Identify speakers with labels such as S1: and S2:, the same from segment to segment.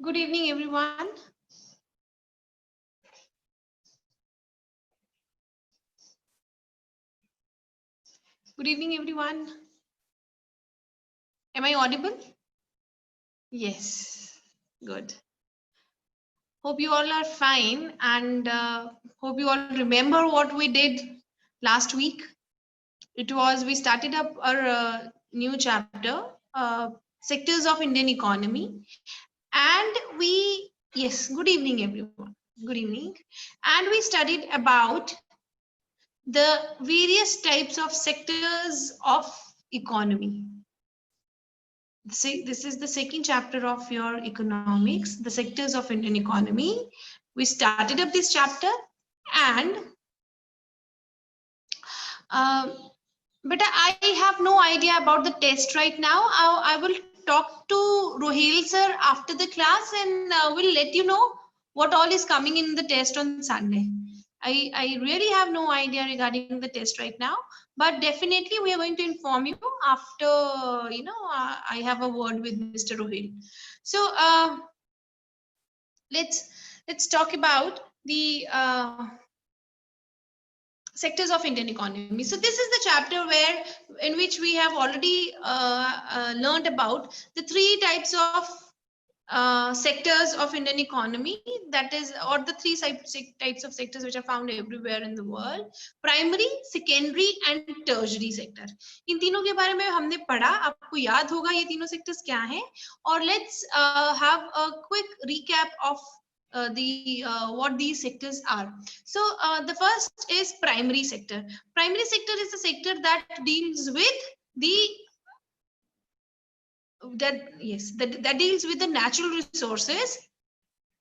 S1: Good evening, everyone. Good evening, everyone. Am I audible? Yes, good. Hope you all are fine and hope you all remember what we did last week. We started up our new chapter, Sectors of Indian Economy. And yes, good evening, everyone. Good evening. And we studied about the various types of sectors of economy. This is the second chapter of your economics, the sectors of Indian economy. We started up this chapter and but I have no idea about the test right now. I will talk to Rohil sir after the class and we'll let you know what all is coming in the test on Sunday. I really have no idea regarding the test right now, but definitely we are going to inform you after, I have a word with Mr. Rohil. So let's talk about the sectors of Indian economy. So this is the chapter in which we have already learned about the three types of sectors of Indian economy, that is, or the three types of sectors which are found everywhere in the world: primary, secondary and tertiary sector. इन तीनों के बारे में हमने पढ़ा, आपको याद होगा ये तीनों sectors क्या हैं, और let's have a quick recap of what these sectors are. So the first is primary sector. Primary sector is the sector that deals with that deals with the natural resources,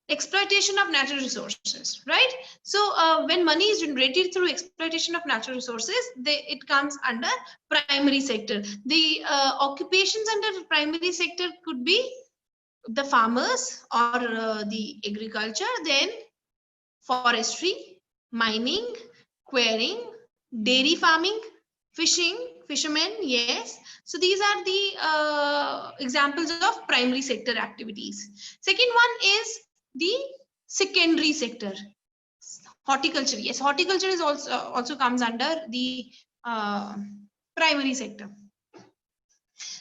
S1: exploitation of natural resources, right? So when money is generated through exploitation of natural resources, it comes under primary sector. The occupations under the primary sector could be the farmers or the agriculture, then forestry, mining, quarrying, dairy farming, fishing, fishermen, yes. So these are the examples of primary sector activities. Second one is the secondary sector. Horticulture, yes, horticulture is also comes under the primary sector.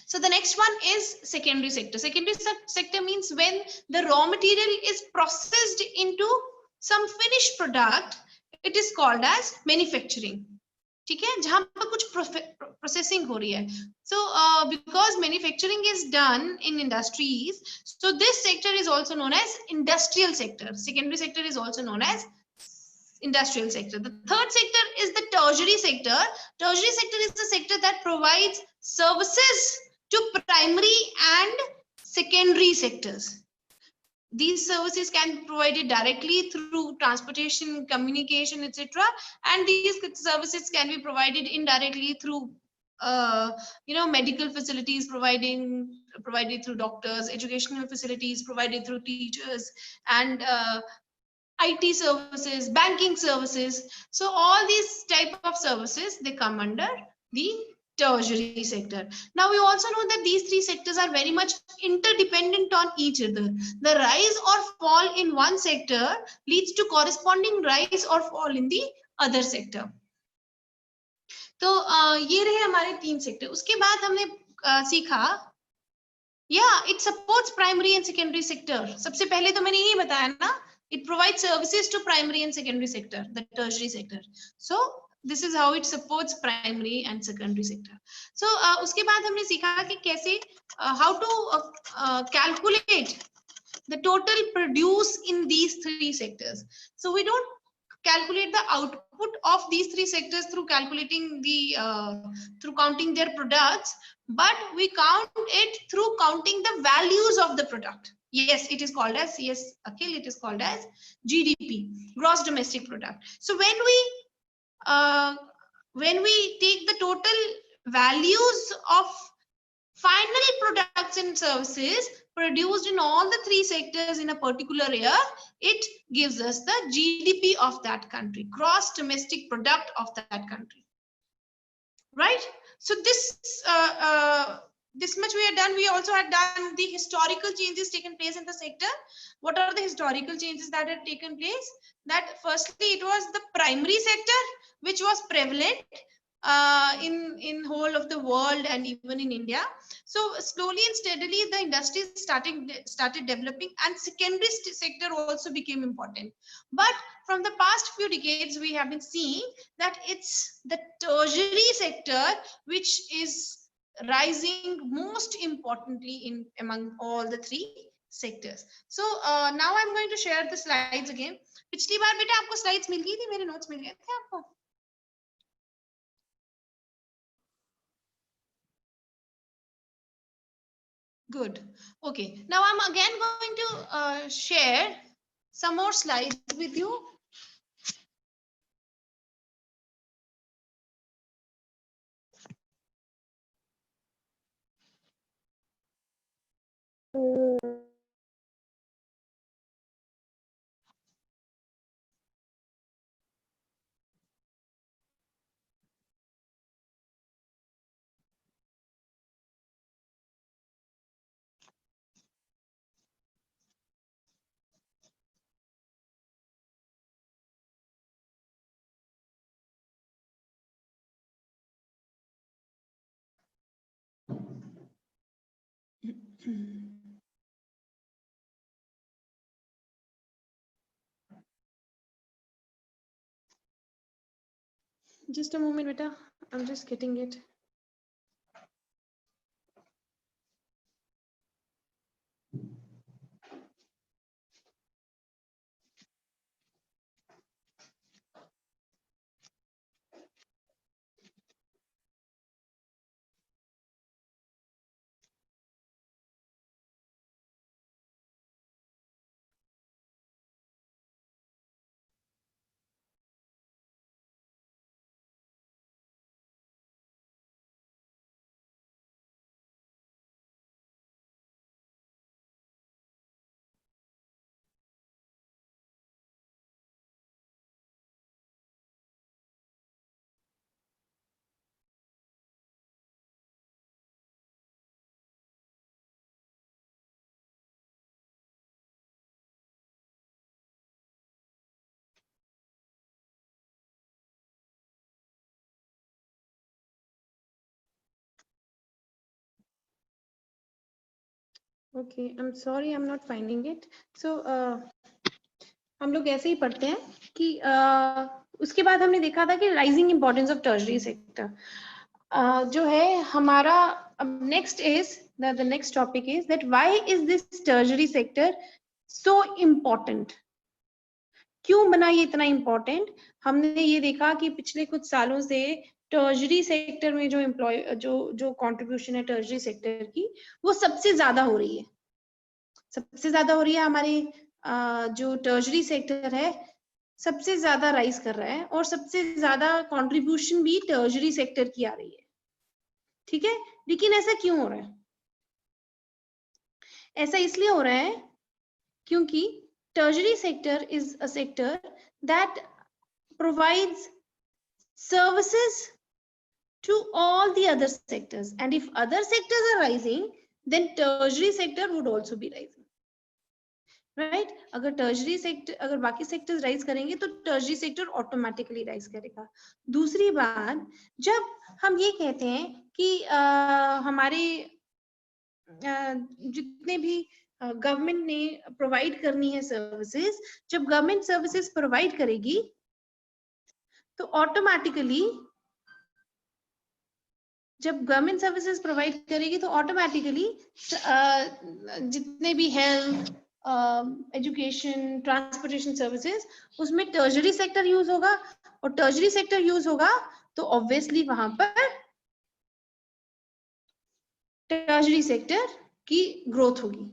S1: So the next one is secondary sector. Secondary sector means when the raw material is processed into some finished product, it is called as manufacturing. ठीक है, जहां पर कुछ processing हो रही है. So because manufacturing is done in industries, so this sector is also known as industrial sector. Secondary sector is also known as industrial sector. The third sector is the tertiary sector. Tertiary sector is the sector that provides services to primary and secondary sectors. These services can be provided directly through transportation, communication, etc. And these services can be provided indirectly through medical facilities provided through doctors, educational facilities provided through teachers, and IT services, banking services. So all these type of services, they come under the tertiary sector. Now we also know that these three sectors are very much interdependent on each other. The rise or fall in one sector leads to corresponding rise or fall in the other sector. तो ये रहे हमारे तीन sector. उसके बाद हमने सीखा, it supports primary and secondary sector. सबसे पहले तो मैंने यही बताया ना, it provides services to primary and secondary sector, the tertiary sector. So this is how it supports primary and secondary sector. So उसके बाद हमने सीखा कि कैसे how to calculate the total produce in these three sectors. So we don't calculate the output of these three sectors through calculating through counting their products, but we count it through counting the values of the product. Yes, it is called as, yes, Akhil, it is called as GDP, gross domestic product. So when we take the total values of final products and services produced in all the three sectors in a particular year, it gives us the GDP of that country, gross domestic product of that country, right? So this this much we had done. We also had done the historical changes taken place in the sector. What are the historical changes that had taken place? That firstly, it was the primary sector which was prevalent in whole of the world and even in India. So slowly and steadily, the industry started developing, and secondary sector also became important. But from the past few decades, we have been seeing that it's the tertiary sector which is rising most importantly in among all the three sectors. So now I'm going to share the slides again. पिछली बार बेटा आपको slides मिल गई थी, मेरे notes मिल गए थे आपको? Good. Okay. Now I'm again going to share some more slides with you. Just a moment, beta. I'm just getting it. Okay, I'm sorry, I'm not finding it. So हम लोग ऐसे ही पढ़ते हैं कि उसके बाद हमने देखा था कि rising importance of tertiary sector जो है हमारा next is the next topic is that why is this tertiary sector so important. क्यों बना ये इतना इम्पोर्टेंट? हमने ये देखा कि पिछले कुछ सालों से टर्शरी सेक्टर में जो एम्प्लॉय जो कंट्रीब्यूशन है टर्शरी सेक्टर की वो सबसे ज्यादा हो रही है. सबसे ज्यादा हो रही है. हमारे जो टर्शरी सेक्टर है सबसे ज्यादा राइज कर रहा है और सबसे ज्यादा कंट्रीब्यूशन भी टर्शरी सेक्टर की आ रही है. ठीक है, लेकिन ऐसा क्यों हो रहा है? ऐसा इसलिए हो रहा है क्योंकि tertiary sector is a sector that provides services to all the other sectors, and if other sectors are rising then tertiary sector would also be rising, right? अगर tertiary sector, अगर बाकी sectors rise करेंगे तो tertiary sector automatically rise करेगा. दूसरी बात, जब हम ये कहते हैं कि हमारे जितने भी गवर्नमेंट ने प्रोवाइड करनी है सर्विसेज, जब गवर्नमेंट सर्विसेज प्रोवाइड करेगी तो ऑटोमेटिकली जब गवर्नमेंट सर्विसेज प्रोवाइड करेगी तो ऑटोमेटिकली जितने भी हेल्थ, एजुकेशन, ट्रांसपोर्टेशन सर्विसेज उसमें टर्शरी सेक्टर यूज होगा, और टर्शरी सेक्टर यूज होगा तो ऑब्वियसली वहां पर टर्शरी सेक्टर की ग्रोथ होगी.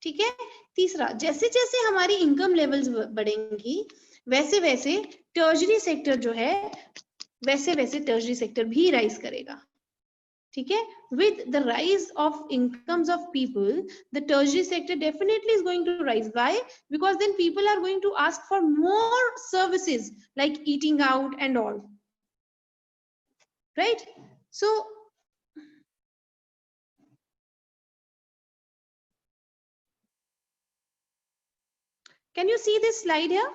S1: ठीक है. तीसरा, जैसे जैसे हमारी इनकम लेवल्स बढ़ेंगी वैसे वैसे टर्शरी सेक्टर जो है वैसे वैसे टर्शरी सेक्टर भी राइज करेगा. ठीक है. with the rise of incomes of people, the tertiary sector definitely is going to rise. Why? Because then people are going to ask for more services like eating out and all, right? So Can you see this slide here?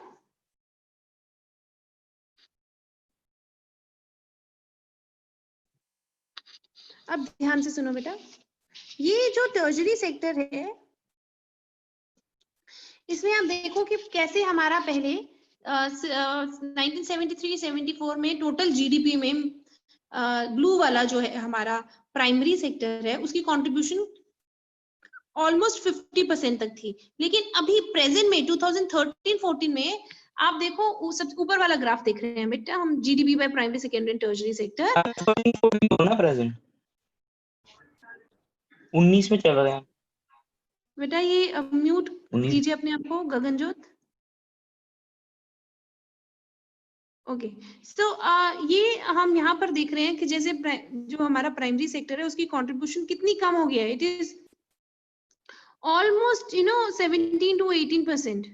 S1: अब ध्यान से सुनो बेटा, ये जो tertiary sector है, इसमें आप देखो कि कैसे हमारा पहले 1973-74 में टोटल जीडीपी में ब्लू वाला जो है हमारा प्राइमरी सेक्टर है, उसकी कंट्रीब्यूशन ऑलमोस्ट 50% तक थी। लेकिन अभी प्रेजेंट में 2013-14 में आप देखो, सब ऊपर वाला ग्राफ देख रहे हैं बेटा हम, GDP by primary secondary and tertiary sector.
S2: ना प्रेजेंट 19 में चल रहे हैं
S1: बेटा, ये म्यूट कीजिए अपने आप को, गगनजोत। ओके, सो ये हम यहाँ पर देख रहे हैं कि जैसे जो हमारा प्राइमरी सेक्टर है उसकी कंट्रीब्यूशन कितनी कम हो गया है। It is almost 17 to 18%,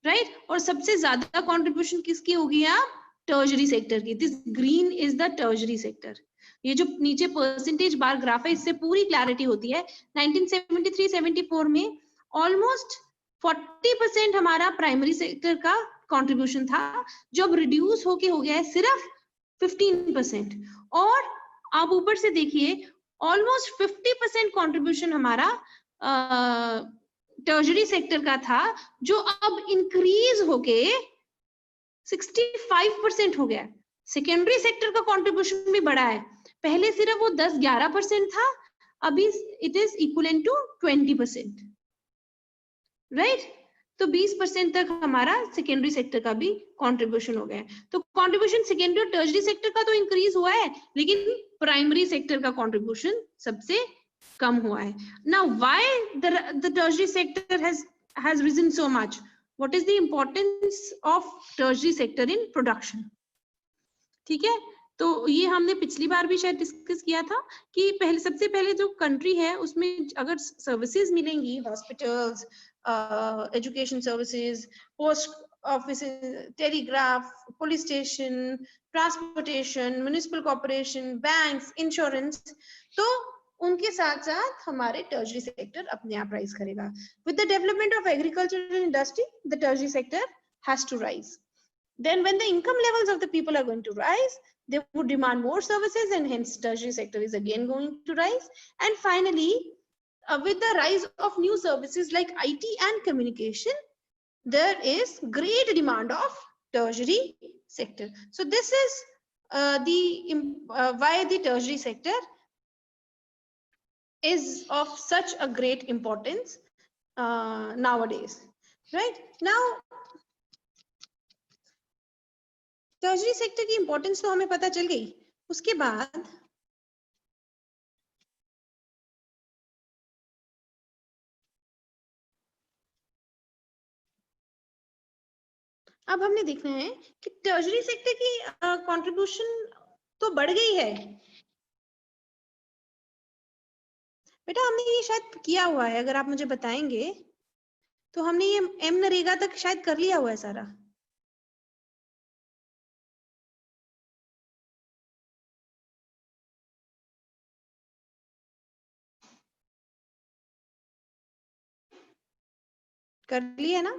S1: right. और सबसे ज्यादा कंट्रीब्यूशन किसकी होगी आप, टर्शरी सेक्टर की। This green is the tertiary sector. ये जो नीचे परसेंटेज बार ग्राफ है, इससे पूरी क्लैरिटी होती है। 1973-74 में ऑलमोस्ट 40% हमारा प्राइमरी सेक्टर का कंट्रीब्यूशन था, जो अब रिड्यूस होके हो गया है सिर्फ 15%। और आप ऊपर से देखिए, ऑलमोस्ट 50% कंट्रीब्यूशन हमारा टर्शरी सेक्टर का था, जो अब इंक्रीज होके 65% हो गया। सेकेंडरी सेक्टर का कंट्रीब्यूशन भी बढ़ा है, पहले सिर्फ वो 10-11% था, अभी it is equivalent to 20%, right. तो 20% तक हमारा सेकेंडरी सेक्टर का भी कंट्रीब्यूशन हो गया है। तो कंट्रीब्यूशन सेकेंडरी और टर्शरी सेक्टर का तो इंक्रीज हुआ है, लेकिन प्राइमरी सेक्टर का कंट्रीब्यूशन सबसे कम हुआ है। Now why the tertiary sector has risen so much? What is the importance of tertiary sector in production? ठीक है, तो ये हमने पिछली बार भी शायद डिस्कस किया था कि पहले, सबसे पहले जो कंट्री है उसमें अगर सर्विसेज मिलेंगी, hospitals, education services, post office, telegraph, police station, transportation, municipal corporation, banks, insurance, तो उनके साथ साथ हमारे टर्शरी सेक्टर अपने आप राइज करेगा। With the development of agriculture and industry, the tertiary sector has to rise. Then when the income levels of the people are going to rise, they would demand more services, and hence tertiary sector is again going to rise. And finally, with the rise of new services like IT and communication, there is great demand of tertiary sector. So this is why the tertiary sector is of such a great importance nowadays, right? Now tertiary sector की importance तो हमें पता चल गई। उसके बाद अब हमने देखना है कि टर्शरी सेक्टर की कंट्रीब्यूशन तो बढ़ गई है बेटा, हमने ये शायद किया हुआ है, अगर आप मुझे बताएंगे तो हमने ये एम नरेगा तक शायद कर लिया हुआ है सारा। कर लिया ना?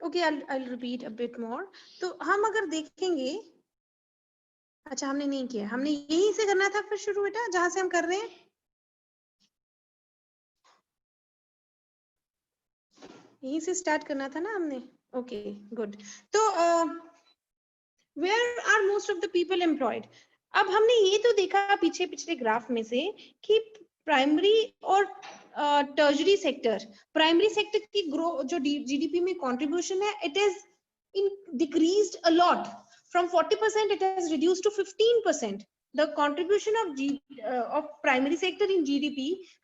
S1: Okay, I'll repeat a bit more. तो हम अगर देखेंगे, अच्छा हमने नहीं किया, हमने यहीं से करना था फिर शुरू बेटा, जहां से हम कर रहे हैं यहीं से स्टार्ट करना था ना हमने। Okay good. तो where are most of the people employed? अब हमने ये तो देखा पीछे पिछले ग्राफ में से कि प्राइमरी और टर्शरी सेक्टर, प्राइमरी सेक्टर की ग्रो जो जीडीपी में कंट्रीब्यूशन है, it is decreased a lot from 40%, it has reduced to 15%. The contribution of primary sector in GDP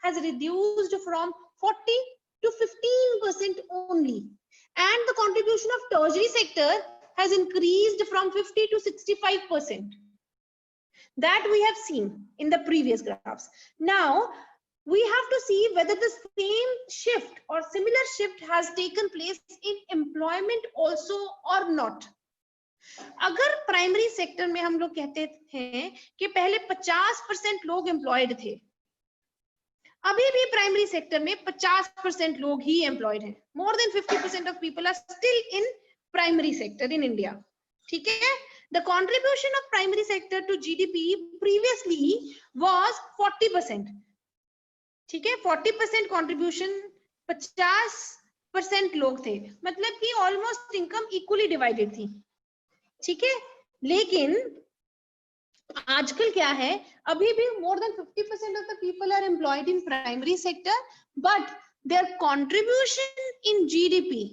S1: has reduced from 40 to 15% only, and the contribution of tertiary sector has increased from 50 to 65%. That we have seen in the previous graphs. Now we have to see whether the same shift or similar shift has taken place in employment also or not. अगर primary sector में हम लोग कहते हैं कि पहले 50% लोग employed थे, अभी भी प्राइमरी सेक्टर में 50% लोग ही एम्प्लॉयड हैं. More than 50% of people are still in primary sector in India. ठीक है. The contribution of primary sector to GDP previously was 40%. ठीक है. 40% contribution, 50% लोग थे, मतलब कि ऑलमोस्ट इनकम इक्वली डिवाइडेड थी. ठीक है. लेकिन आजकल क्या है, अभी भी more than 50% of the people are employed in primary sector, but their contribution in GDP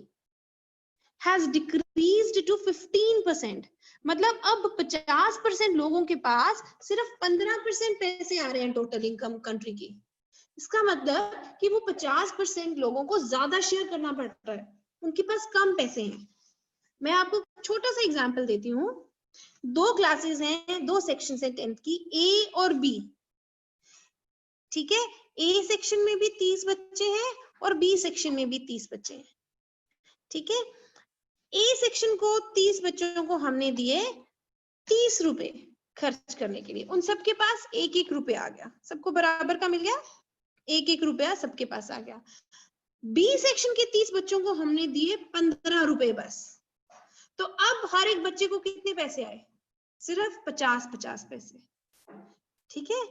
S1: has decreased to 15%. मतलब अब 50% लोगों के पास सिर्फ 15% पैसे आ रहे हैं टोटल इनकम कंट्री की. इसका मतलब कि वो 50% लोगों को ज्यादा शेयर करना पड़ रहा है, उनके पास कम पैसे हैं. मैं आपको छोटा सा एग्जांपल देती हूँ. 2 क्लासेस हैं, 2 सेक्शन है 10th की, ए और बी. ठीक है. ए सेक्शन में भी 30 बच्चे हैं और बी सेक्शन में भी 30 बच्चे हैं. ठीक है. ए सेक्शन को 30 बच्चों को हमने दिए 30 रुपए खर्च करने के लिए. उन सबके पास 1-1 रुपया आ गया, सबको बराबर का मिल गया, 1-1 रुपया सबके पास आ गया. बी सेक्शन के 30 बच्चों को हमने दिए 15 रुपए बस. तो अब हर एक बच्चे को कितने पैसे आए? सिर्फ 50-50 पैसे. ठीक है.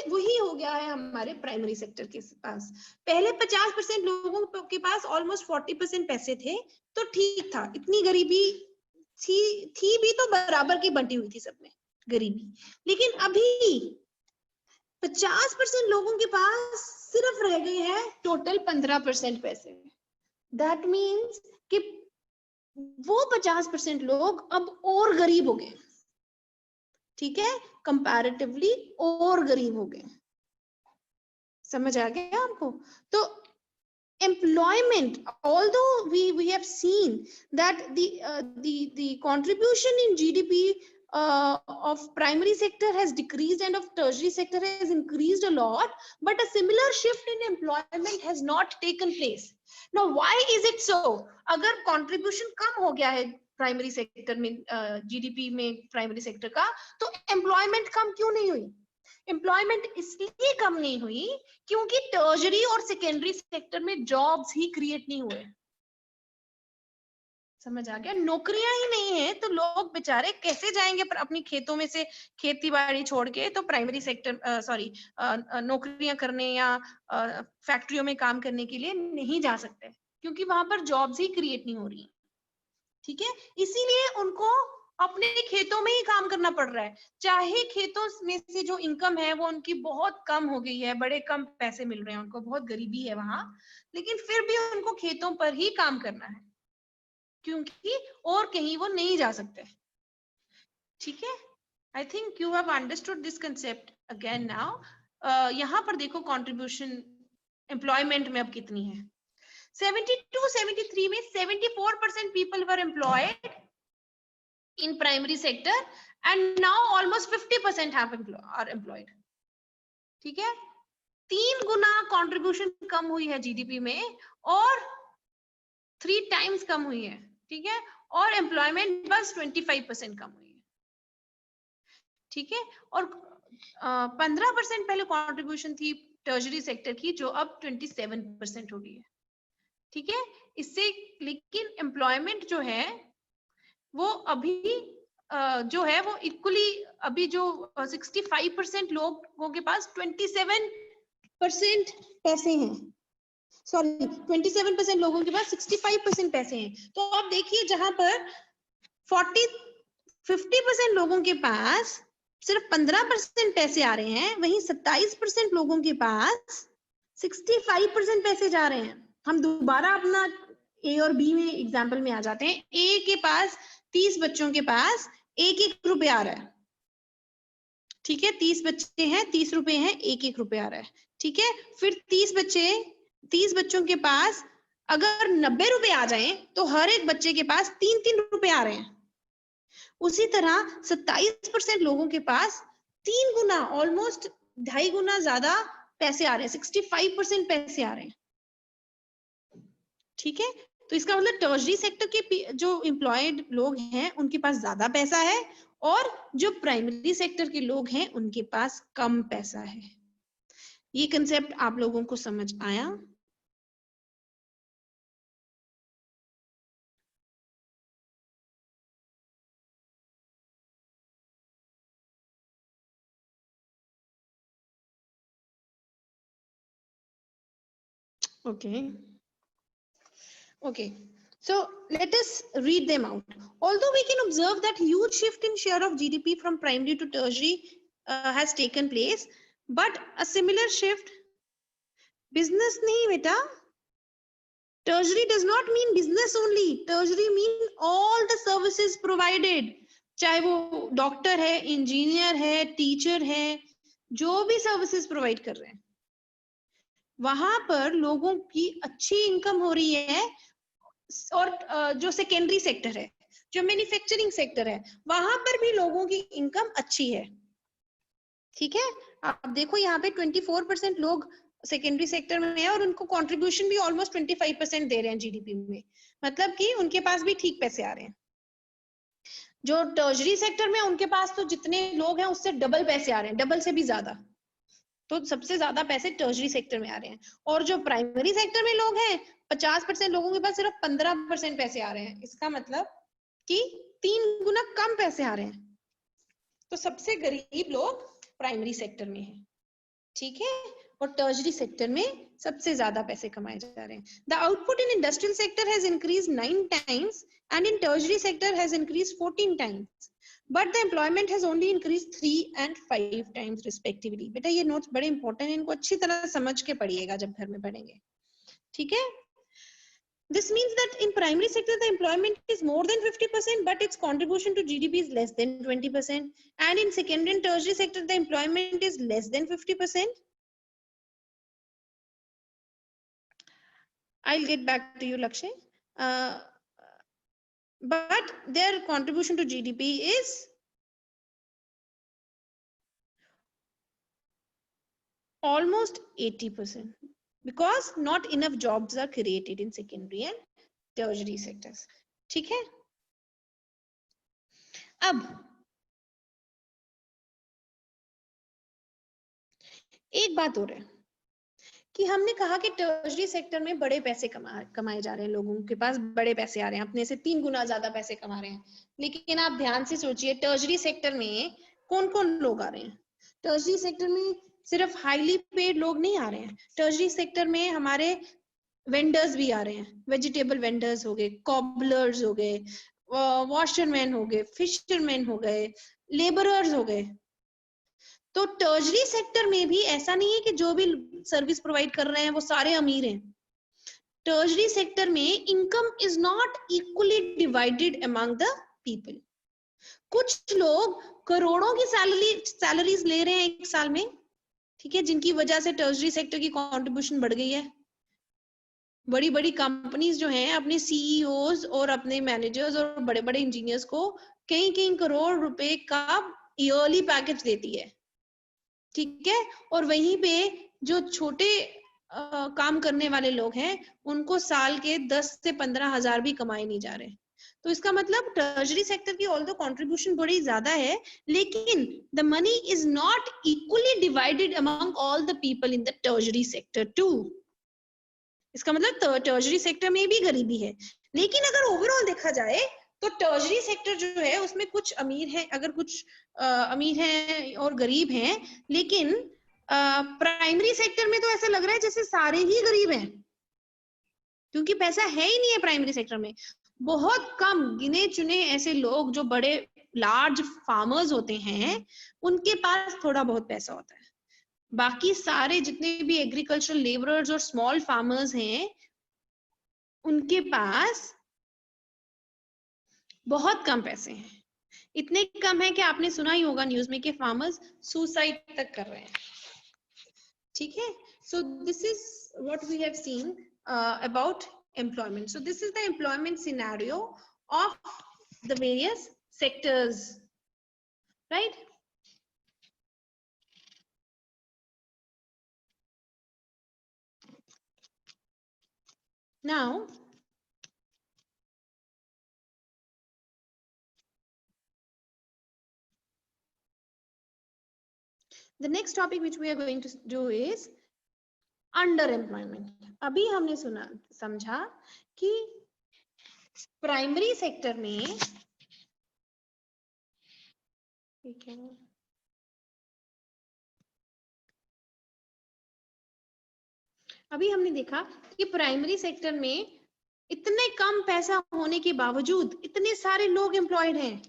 S1: वही हो गया है हमारे प्राइमरी सेक्टर के पास. पहले 50% लोगों के पास ऑलमोस्ट 40% पैसे थे, तो ठीक था, इतनी गरीबी थी भी तो बराबर की बंटी हुई थी सब में गरीबी. लेकिन अभी 50% लोगों के पास सिर्फ रह गए हैं टोटल 15% पैसे. दैट मीन्स कि वो 50% लोग अब और गरीब हो गए. ठीक है. कंपैरेटिवली और गरीब हो गए. समझ आ गया आपको? तो employment, although we have seen that the contribution in GDP of primary sector has decreased and of tertiary sector has increased a lot, but a similar shift in employment has not taken place. Now why is it so? अगर contribution कम हो गया है primary sector में, GDP में primary sector का, तो employment कम क्यों नहीं हुई? एम्प्लॉयमेंट इसलिए कम नहीं हुई क्योंकि टर्शरी और सेकेंडरी सेक्टर में जॉब्स ही क्रिएट नहीं हुए. समझ आ गया? नौकरियां ही नहीं है तो लोग बेचारे कैसे जाएंगे अपनी खेतों में से खेती बाड़ी छोड़ के, तो प्राइमरी सेक्टर नौकरियां करने या फैक्ट्रियों में काम करने के लिए नहीं जा सकते, क्योंकि वहां पर जॉब्स ही क्रिएट नहीं हो रही. ठीक है. इसीलिए उनको अपने खेतों में ही काम करना पड़ रहा है. चाहे खेतों में से जो इनकम है वो उनकी बहुत कम हो गई है, बड़े कम पैसे मिल रहे हैं उनको, बहुत गरीबी है वहां, लेकिन फिर भी उनको खेतों पर ही काम करना है, क्योंकि और कहीं वो नहीं जा सकते. ठीक है. I think you have understood this concept again now. यहाँ पर देखो कंट्रीब्यूशन एम्प्लॉयमेंट में अब कितनी है. 72-73 में 74% people were employed in primary sector and now almost 50% are employed. ठीक है. 3 गुना कंट्रीब्यूशन कम हुई है जीडीपी में और 3 times कम हुई है. ठीक है. और एम्प्लॉयमेंट बस 25% कम हुई है. ठीक है. और 15% पहले कंट्रीब्यूशन थी टर्शरी सेक्टर की, जो अब 27% हो गई है. ठीक है. इससे लेकिन एम्प्लॉयमेंट जो है वो अभी जो है वो इक्वली, अभी जो 65% लोगों के पास 27% पैसे हैं. सॉरी, 27% लोगों के पास 65% पैसे हैं. तो आप देखिए, जहां पर 50% लोगों के पास सिर्फ 15% पैसे आ रहे हैं, वहीं 27% लोगों के पास 65% पैसे जा रहे हैं. हम दोबारा अपना ए और बी में एग्जाम्पल में आ जाते हैं. ए के पास 30 बच्चों के पास 1-1 रुपए आ रहा है. ठीक है. 30 बच्चे हैं, 30 रुपए हैं, 1-1 रुपए आ रहा है. ठीक है. फिर 30 बच्चों के पास अगर 90 रुपए आ जाएं तो हर एक बच्चे के पास 3-3 रुपए आ रहे हैं. उसी तरह 27% लोगों के पास 3 गुना, ऑलमोस्ट 2.5 गुना ज्यादा पैसे आ रहे हैं, 65% पैसे आ रहे हैं. ठीक है. तो इसका मतलब टर्शरी सेक्टर के जो एम्प्लॉयड लोग हैं उनके पास ज्यादा पैसा है, और जो प्राइमरी सेक्टर के लोग हैं उनके पास कम पैसा है. ये कंसेप्ट आप लोगों को समझ आया? Okay, so let us read them out. Although we can observe that huge shift in share of GDP from primary to tertiary has taken place, but a similar shift, business nahi beta, tertiary does not mean business only. Tertiary mean all the services provided, चाहे वो doctor है, engineer है, teacher है, जो भी services provide कर रहे हैं, वहां पर लोगों की अच्छी इनकम हो रही है। और जो सेकेंडरी सेक्टर है, जो मैन्युफैक्चरिंग सेक्टर है, वहां पर भी लोगों की इनकम अच्छी है। ठीक है, आप देखो यहाँ पे 24% लोग सेकेंडरी सेक्टर में है और उनको कंट्रीब्यूशन भी ऑलमोस्ट 25% दे रहे हैं जीडीपी में, मतलब कि उनके पास भी ठीक पैसे आ रहे हैं। जो टर्शरी सेक्टर में उनके पास तो जितने लोग हैं उससे डबल पैसे आ रहे हैं, डबल से भी ज्यादा। तो सबसे ज्यादा पैसे टर्शरी सेक्टर में आ रहे हैं। और जो प्राइमरी सेक्टर में लोग हैं, 50% लोगों के पास सिर्फ 15% पैसे आ रहे हैं। इसका मतलब कि 3 गुना कम पैसे आ रहे हैं। तो सबसे गरीब लोग प्राइमरी सेक्टर में है, ठीक है, और टर्शरी सेक्टर में सबसे ज्यादा पैसे कमाए जा रहे हैं। The output in industrial sector has increased 9 times and in tertiary sector has increased 14 times, but the employment has only increased 3 and 5 times respectively. बेटा ये नोट्स बड़े इंपॉर्टेंट हैं, इनको अच्छी तरह समझ के पढ़िएगा जब घर में पढ़ेंगे, ठीक है। This means that in primary sector the employment is more than 50%, but its contribution to GDP is less than 20%, and in secondary and tertiary sector the employment is less than 50%. I'll get back to you, Lakshay. But their contribution to GDP is almost 80%, because not enough jobs are created in secondary and tertiary sectors. ठीक है, अब एक बात और है कि हमने कहा कि टर्शरी सेक्टर में बड़े पैसे कमाए जा रहे हैं, लोगों के पास बड़े पैसे आ रहे हैं, अपने से 3 गुना ज्यादा पैसे कमा रहे हैं। लेकिन आप ध्यान से सोचिए, टर्शरी सेक्टर में कौन कौन लोग आ रहे हैं? टर्शरी सेक्टर में सिर्फ हाईली पेड लोग नहीं आ रहे हैं, टर्शरी सेक्टर में हमारे वेंडर्स भी आ रहे हैं। वेजिटेबल वेंडर्स हो गए, कॉबलर्स हो गए, वॉशरमैन हो गए, फिशरमैन हो गए, लेबरर्स हो गए। तो टर्शरी सेक्टर में भी ऐसा नहीं है कि जो भी सर्विस प्रोवाइड कर रहे हैं वो सारे अमीर हैं। टर्शरी सेक्टर में income is not equally divided among the people. कुछ लोग करोड़ों की सैलरीज ले रहे हैं एक साल में, ठीक है, जिनकी वजह से टर्शरी सेक्टर की कंट्रीब्यूशन बढ़ गई है। बड़ी बड़ी कंपनीज जो हैं अपने सीईओज और अपने मैनेजर्स और बड़े बड़े इंजीनियर्स को कई कई करोड़ रुपए का ईयरली पैकेज देती है, ठीक है। और वहीं पे जो छोटे काम करने वाले लोग हैं उनको साल के 10 से 15 हजार भी कमाए नहीं जा रहे। तो इसका मतलब ट्रेजरी सेक्टर की ऑल्दो कंट्रीब्यूशन बड़ी ज्यादा है, लेकिन the money is not equally divided among all the people in the treasury sector too. इसका मतलब ट्रेजरी सेक्टर में भी गरीबी है। लेकिन अगर ओवरऑल देखा जाए तो ट्रेजरी सेक्टर जो है उसमें कुछ अमीर है, अगर कुछ अमीर हैं और गरीब हैं, लेकिन प्राइमरी सेक्टर में तो ऐसा लग रहा है जैसे सारे ही गरीब हैं, क्योंकि पैसा है ही नहीं है प्राइमरी सेक्टर में। बहुत कम गिने चुने ऐसे लोग जो बड़े लार्ज फार्मर्स होते हैं उनके पास थोड़ा बहुत पैसा होता है। बाकी सारे जितने भी एग्रीकल्चरल लेबरर्स और स्मॉल फार्मर्स हैं उनके पास बहुत कम पैसे हैं। इतने कम है कि आपने सुना ही होगा न्यूज में कि फार्मर्स सुसाइड तक कर रहे हैं, ठीक है। So this is what we have seen about employment. So this is the employment scenario of the various sectors, right? Now the next topic which we are going to do is under employment. अभी हमने समझा कि primary sector में, ठीक है, अभी हमने देखा कि प्राइमरी सेक्टर में इतने कम पैसा होने के बावजूद इतने सारे लोग एम्प्लॉयड हैं,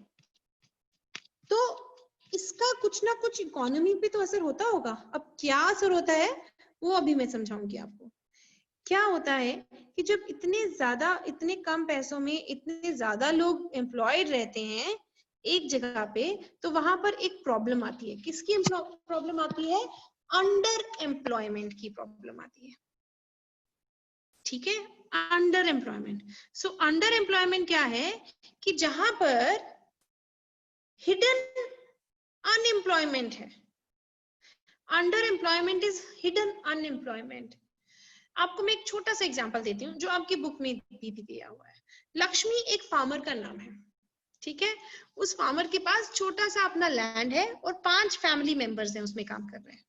S1: तो इसका कुछ ना कुछ इकोनॉमी पे तो असर होता होगा। अब क्या असर होता है वो अभी मैं समझाऊंगी आपको। क्या होता है कि जब इतने कम पैसों में इतने ज्यादा लोग एम्प्लॉयड रहते हैं एक जगह पे, तो वहां पर एक प्रॉब्लम आती है। किसकी प्रॉब्लम आती है? अंडर एम्प्लॉयमेंट की प्रॉब्लम आती है। ठीक है, under employment. So under employment क्या है कि जहां पर हिडन अनएम्प्लॉयमेंट है। Under employment is hidden unemployment. आपको मैं एक छोटा सा एग्जांपल देती हूँ जो आपकी बुक में भी दिया हुआ है। लक्ष्मी एक फार्मर का नाम है, ठीक है। उस फार्मर के पास छोटा सा अपना लैंड है और 5 फैमिली मेंबर्स हैं उसमें काम कर रहे हैं।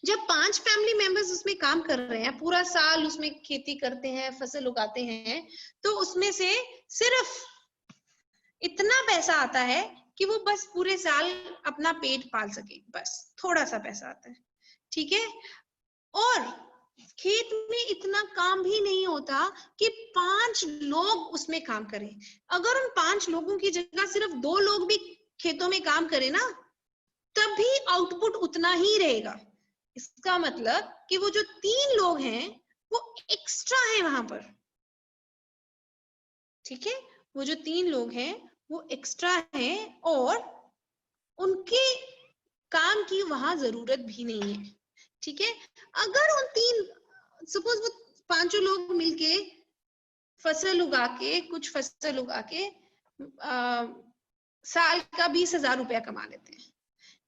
S1: जब 5 फैमिली मेंबर्स उसमें काम कर रहे हैं, पूरा साल उसमें खेती करते हैं, फसल उगाते हैं, तो उसमें से सिर्फ इतना पैसा आता है कि वो बस पूरे साल अपना पेट पाल सके, बस थोड़ा सा पैसा आता है, ठीक है। और खेत में इतना काम भी नहीं होता कि 5 लोग उसमें काम करें। अगर उन 5 लोगों की जगह सिर्फ 2 लोग भी खेतों में काम करें ना, तब भी आउटपुट उतना ही रहेगा। इसका मतलब कि वो जो 3 लोग हैं वो एक्स्ट्रा है वहां पर, ठीक है। वो जो 3 लोग हैं वो एक्स्ट्रा हैं और उनके काम की वहां जरूरत भी नहीं है, ठीक है। अगर उन 3, सपोज वो 5 लोग मिलके फसल उगा के, कुछ फसल उगा के साल का 20,000 रुपया कमा लेते हैं,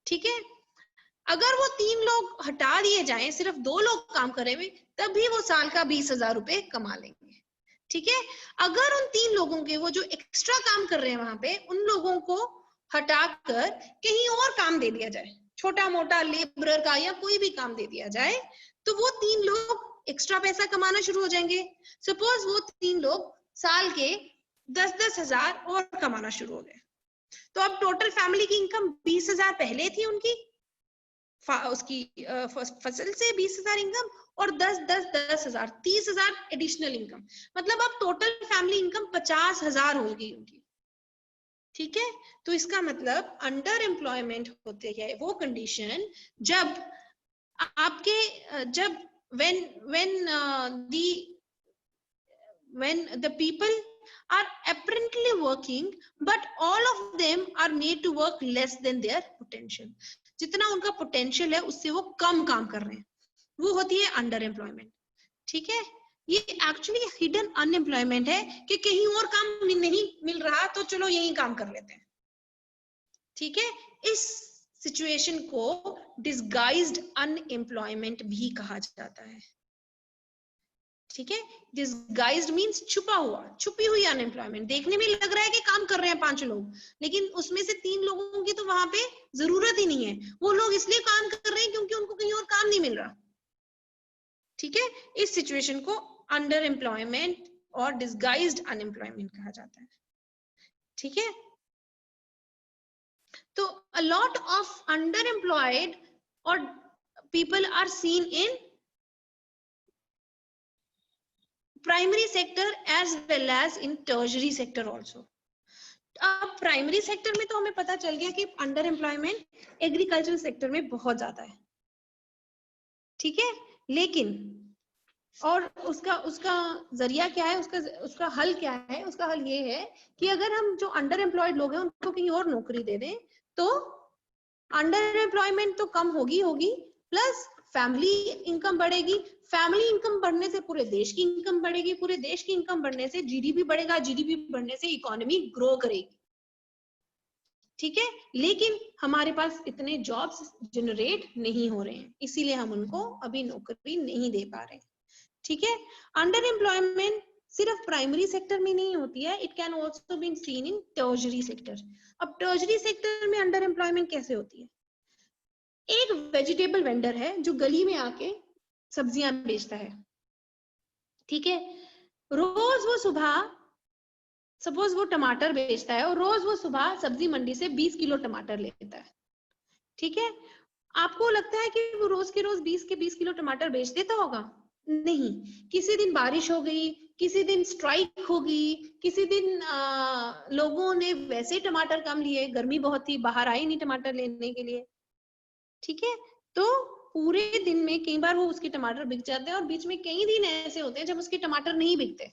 S1: ठीक है। अगर वो 3 लोग हटा दिए जाएं, सिर्फ 2 लोग काम करे हुए, तब भी वो साल का 20,000 रुपए कमा लेंगे, ठीक है। अगर उन 3 लोगों के, वो जो एक्स्ट्रा काम कर रहे हैं वहां पे, उन लोगों को हटाकर कहीं और काम दे दिया जाए, छोटा मोटा लेबरर का या कोई भी काम दे दिया जाए, तो वो 3 लोग एक्स्ट्रा पैसा कमाना शुरू हो जाएंगे। सपोज वो 3 लोग साल के 10-10 हजार और कमाना शुरू हो गए, तो अब टोटल फैमिली की इनकम 20,000 पहले थी उनकी, उसकी फसल से 20,000 इनकम, और 10,000 30,000 एडिशनल इनकम, मतलब अब टोटल फैमिली इनकम 50,000 होगी उनकी, ठीक है। तो इसका मतलब अंडर एम्प्लॉयमेंट होते है वो कंडीशन जब आपके जब when the people are apparently working but all of them are made to work less than their potential, जितना उनका पोटेंशियल है उससे वो कम काम कर रहे हैं, वो होती है अंडर एम्प्लॉयमेंट, ठीक है। ये एक्चुअली हिडन अनएम्प्लॉयमेंट है कि कहीं और काम नहीं मिल रहा तो चलो यही काम कर लेते हैं, ठीक है। इस सिचुएशन को डिसगाइज्ड अनएम्प्लॉयमेंट भी कहा जाता है, ठीक है। डिसगाइज्ड मींस छुपा हुआ, छुपी हुई अनएम्प्लॉयमेंट। देखने में लग रहा है कि काम कर रहे हैं 5 लोग, लेकिन उसमें से 3 लोगों की तो वहां पे जरूरत ही नहीं है, वो लोग इसलिए काम कर रहे हैं क्योंकि उनको कहीं और काम नहीं मिल रहा, ठीक है। इस सिचुएशन को अंडर एम्प्लॉयमेंट और डिसगाइज्ड अनएम्प्लॉयमेंट कहा जाता है, ठीक है। तो a lot of underemployed or people are seen in primary sector as well as in tertiary sector also. अब प्राइमरी सेक्टर में तो हमें पता चल गया कि अंडर एम्प्लॉयमेंट एग्रीकल्चरल सेक्टर में बहुत ज्यादा है, ठीक है। लेकिन और उसका जरिया क्या है, उसका हल क्या है? उसका हल ये है कि अगर हम जो अंडर एम्प्लॉयड लोग हैं उनको कहीं और नौकरी दे दें, तो अंडर एम्प्लॉयमेंट तो कम होगी प्लस फैमिली इनकम बढ़ेगी, फैमिली इनकम बढ़ने से पूरे देश की इनकम बढ़ेगी, पूरे देश की इनकम बढ़ने से जीडीपी बढ़ेगा, जीडीपी बढ़ने से इकोनॉमी ग्रो करेगी, ठीक है। लेकिन हमारे पास इतने जॉब्स जनरेट नहीं हो रहे हैं, इसीलिए हम उनको अभी नौकरी नहीं दे पा रहे, ठीक है। अंडर एम्प्लॉयमेंट सिर्फ प्राइमरी सेक्टर में नहीं होती है, it can also be seen in tertiary sector. अब टर्शरी सेक्टर में अंडर एम्प्लॉयमेंट कैसे होती है? एक वेजिटेबल वेंडर है जो गली में आके सब्जियां बेचता है, ठीक है। रोज वो सुबह, सपोज वो टमाटर बेचता है और रोज वो सुबह सब्जी मंडी से 20 किलो टमाटर लेता है, ठीक है। आपको लगता है कि वो रोज के रोज 20 के 20 किलो टमाटर बेच देता होगा? नहीं, किसी दिन बारिश हो गई, किसी दिन स्ट्राइक हो गई, किसी दिन लोगों ने वैसे टमाटर कम लिए, गर्मी बहुत थी, बाहर आई नहीं टमाटर लेने के लिए, ठीक है। तो पूरे दिन में कई बार वो उसके टमाटर बिक जाते हैं और बीच में कई दिन ऐसे होते हैं जब उसके टमाटर नहीं बिकते,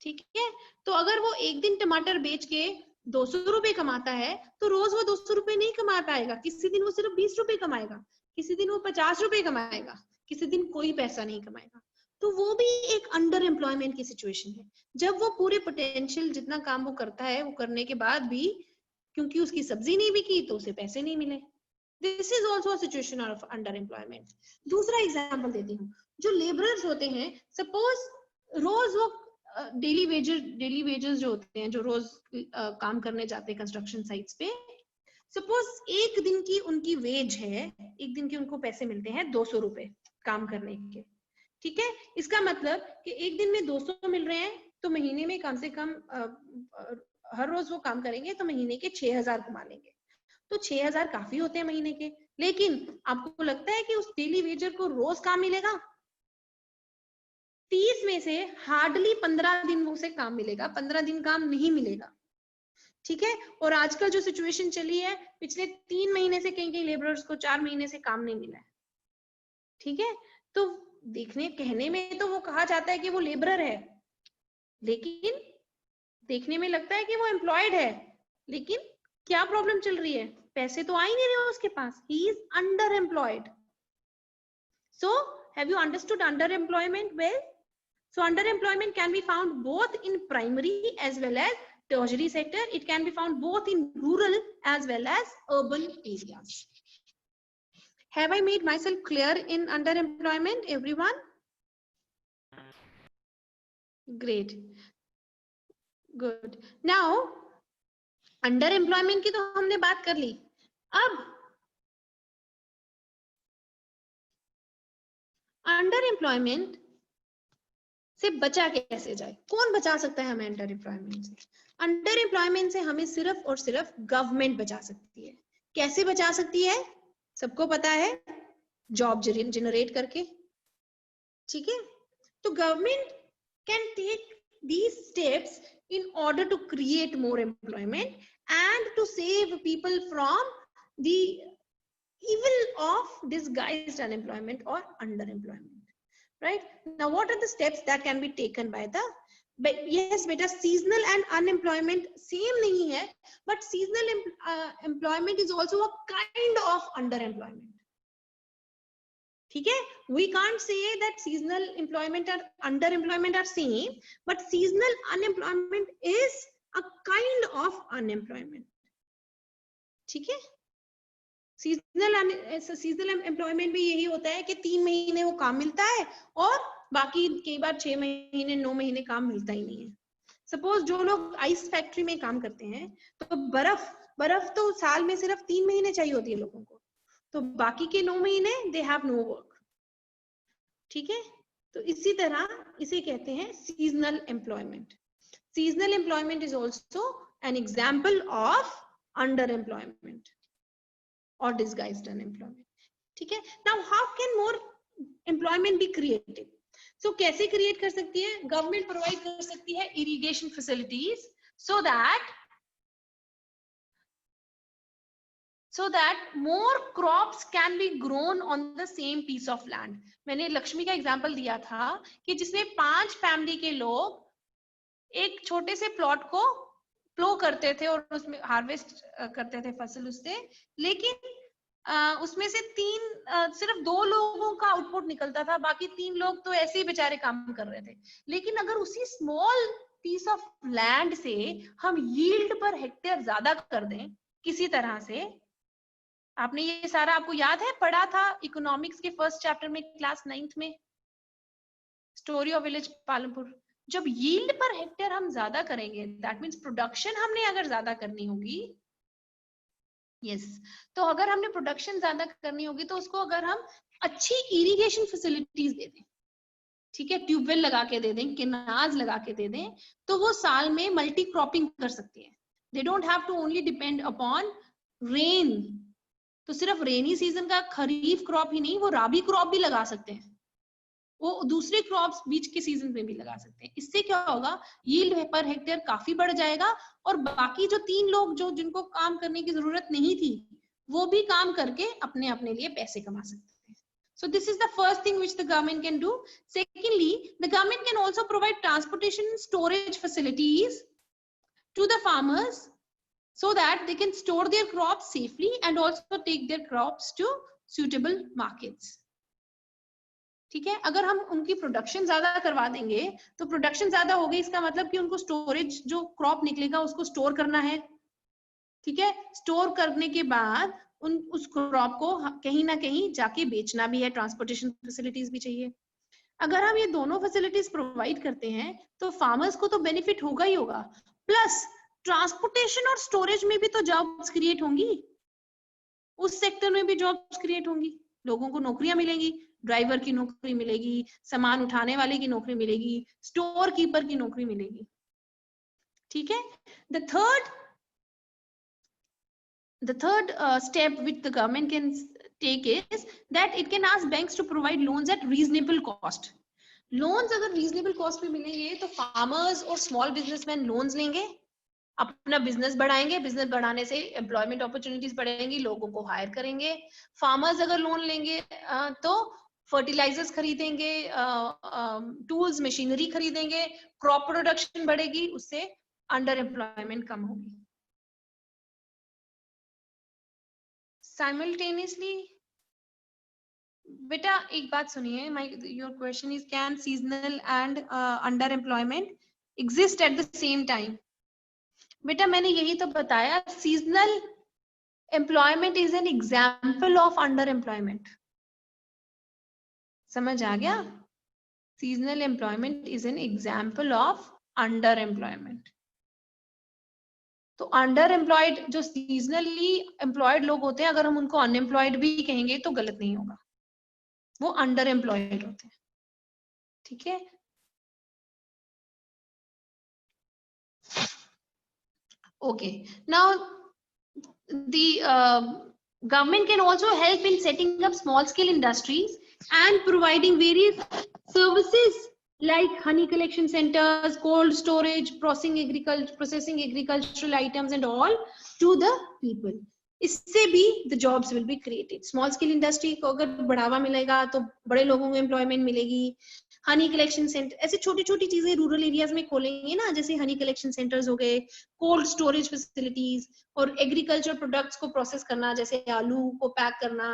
S1: ठीक है। तो अगर वो एक दिन टमाटर बेच के 200 रुपए कमाता है तो रोज वो 200 रुपए नहीं कमा पाएगा, किसी दिन वो सिर्फ 20 रुपए कमाएगा, किसी दिन वो 50 रुपए कमाएगा, किसी दिन कोई पैसा नहीं कमाएगा। तो वो भी एक अंडर एम्प्लॉयमेंट की सिचुएशन है, जब वो पूरे पोटेंशियल जितना काम वो करता है वो करने के बाद भी क्योंकि उसकी सब्जी नहीं बिकी तो उसे पैसे नहीं मिले। This is also a situation of under employment. दूसरा एग्जाम्पल देती हूँ, जो लेबरर्स होते हैं, सपोज रोज वो डेली वेजेस जो होते हैं, जो रोज काम करने जाते हैं कंस्ट्रक्शन साइट्स पे, सपोज एक दिन की उनकी वेज है, एक दिन के उनको पैसे मिलते हैं 200 रुपए काम करने के, ठीक है। इसका मतलब कि एक दिन में 200 मिल रहे हैं तो महीने में कम से कम हर रोज वो काम करेंगे तो महीने के 6000 कमा लेंगे, तो 6000 काफी होते हैं महीने के। लेकिन आपको लगता है कि उस डेली वेजर को रोज काम मिलेगा? 30 में से हार्डली 15 दिन उसे काम मिलेगा, 15 दिन काम नहीं मिलेगा, ठीक है। और आजकल जो सिचुएशन चली है, पिछले 3 महीने से कई कई लेबरर्स को 4 महीने से काम नहीं मिला है, ठीक है। तो देखने कहने में तो वो कहा जाता है कि वो लेबरर है, लेकिन देखने में लगता है कि वो एम्प्लॉयड है, लेकिन क्या प्रॉब्लम चल रही है? पैसे तो आ ही नहीं रहे उसके पास, he is under employed. So have you understood underemployment well? So underemployment can be found both in primary as well as tertiary sector. It can be found both in rural as well as urban areas. Have I made myself clear in underemployment, everyone? Great. Good. Now, underemployment की तो हमने बात कर ली। अब underemployment से बचा कैसे जाए? कौन बचा सकता है हमें अंडर एम्प्लॉयमेंट से? अंडर एम्प्लॉयमेंट से हमें सिर्फ और सिर्फ गवर्नमेंट बचा सकती है। कैसे बचा सकती है? सबको पता है, जॉब जनरेट करके, ठीक है। तो government can take these steps in order to create more employment and to save people from the evil of disguised unemployment or underemployment, right? Now what are the steps that can be taken by the, but yes beta, seasonal and unemployment same nahi hai, but seasonal employment is also a kind of underemployment, ठीक है। we can't say that seasonal employment or underemployment are same, but seasonal unemployment is a kind of unemployment, ठीक है। Seasonal employment भी यही होता है कि 3 महीने वो काम मिलता है और बाकी कई बार 6 महीने 9 महीने काम मिलता ही नहीं है। सपोज जो लोग आइस फैक्ट्री में काम करते हैं तो बर्फ तो साल में सिर्फ 3 महीने चाहिए होती है लोगों को, तो बाकी के 9 महीने दे हैव नो वर्क, ठीक है। तो इसी तरह इसे कहते हैं seasonal employment. Seasonal employment is also an example of under employment or disguised unemployment, ठीक है। now how can more employment be created? so कैसे create कर सकती है? government provide कर सकती है irrigation facilities so that more crops can be grown on the same piece of land. मैंने लक्ष्मी का एग्जांपल दिया था कि जिसमें 5 फैमिली के लोग एक छोटे से प्लॉट को प्लो करते थे और उसमें हार्वेस्ट करते थे फसल उससे, लेकिन उसमें से सिर्फ 2 लोगों का आउटपुट निकलता था, बाकी 3 लोग तो ऐसे ही बेचारे काम कर रहे थे। लेकिन अगर उसी स्मॉल पीस ऑफ लैंड से हम यील्ड पर हेक्टेयर ज्यादा कर दें किसी तरह से, आपने ये सारा आपको याद है, पढ़ा था इकोनॉमिक्स के फर्स्ट चैप्टर में क्लास 9th में, स्टोरी ऑफ विलेज पालमपुर। जब यील्ड पर हेक्टेयर हम ज्यादा करेंगे, दैट मींस प्रोडक्शन हमने अगर ज्यादा करनी होगी, यस तो अगर हमने प्रोडक्शन ज्यादा करनी होगी तो उसको अगर हम अच्छी इरिगेशन फैसिलिटीज दे दें, ठीक है, ट्यूबवेल लगा के दे दें, केनाल्स लगा के दे दें, तो वो साल में मल्टी क्रॉपिंग कर सकते हैं. They don't have to only depend upon rain. तो सिर्फ रेनी सीजन का खरीफ क्रॉप ही नहीं, वो राबी क्रॉप भी लगा सकते हैं, वो दूसरे क्रॉप्स बीच के सीजन में भी लगा सकते हैं. इससे क्या होगा, यील्ड पर हेक्टेयर काफी बढ़ जाएगा और बाकी जो 3 लोग जो जिनको काम करने की जरूरत नहीं थी वो भी काम करके अपने अपने लिए पैसे कमा सकते हैं. So this is the first thing which the government can do. Secondly, the government can also provide transportation and storage facilities to the farmers so that they can store their crops safely and also take their crops to suitable markets. ठीक है, अगर हम उनकी production ज्यादा करवा देंगे तो production ज्यादा हो गई, इसका मतलब कि उनको स्टोरेज जो क्रॉप निकलेगा उसको स्टोर करना है. ठीक है, स्टोर करने के बाद उस क्रॉप को कहीं ना कहीं जाके बेचना भी है, ट्रांसपोर्टेशन फैसिलिटीज भी चाहिए. अगर हम ये दोनों फैसिलिटीज प्रोवाइड करते हैं तो फार्मर्स को तो बेनिफिट होगा ही होगा, प्लस ट्रांसपोर्टेशन और स्टोरेज में भी तो जॉब्स क्रिएट होंगी, उस सेक्टर में भी जॉब्स क्रिएट होंगी, लोगों को नौकरियां मिलेंगी, ड्राइवर की नौकरी मिलेगी, सामान उठाने वाले की नौकरी मिलेगी, स्टोर कीपर की नौकरी मिलेगी. ठीक है, the third step which the government can take is that it can ask banks to provide loans at reasonable cost. Loans अगर रीजनेबल कॉस्ट पे मिलेंगे तो फार्मर्स और स्मॉल बिजनेसमैन लोन्स लेंगे, अपना बिजनेस बढ़ाएंगे, बिजनेस बढ़ाने से एम्प्लॉयमेंट अपॉर्चुनिटीज बढ़ेंगी, लोगों को हायर करेंगे. फार्मर्स अगर लोन लेंगे तो फर्टिलाइजर्स खरीदेंगे, टूल्स मशीनरी खरीदेंगे, क्रॉप प्रोडक्शन बढ़ेगी, उससे अंडर एम्प्लॉयमेंट कम होगी. साइमल्टेनियसली बेटा एक बात सुनिए, your question is can seasonal and under employment exist at the same time. बेटा मैंने यही तो बताया, seasonal employment is an example of under employment. समझ आ गया? Seasonal employment is an example of under employment. तो अंडर एम्प्लॉयड जो seasonally employed लोग होते हैं, अगर हम उनको अनएम्प्लॉयड भी कहेंगे तो गलत नहीं होगा, वो अंडर एम्प्लॉयड होते हैं. ठीक है, okay, now the government can also help in setting up small scale industries and providing various services like honey collection centers, cold storage, processing agricultural items and all to the people. इससे भी the jobs will be created. Small scale industry को अगर बढ़ावा मिलेगा तो बड़े लोगों को employment मिलेगी. हनी कलेक्शन सेंटर, ऐसी छोटी छोटी चीजें रूरल एरियाज में खोलेंगे ना, जैसे हनी कलेक्शन सेंटर्स हो गए, कोल्ड स्टोरेज फैसिलिटीज, और एग्रीकल्चर प्रोडक्ट्स को प्रोसेस करना, जैसे आलू को पैक करना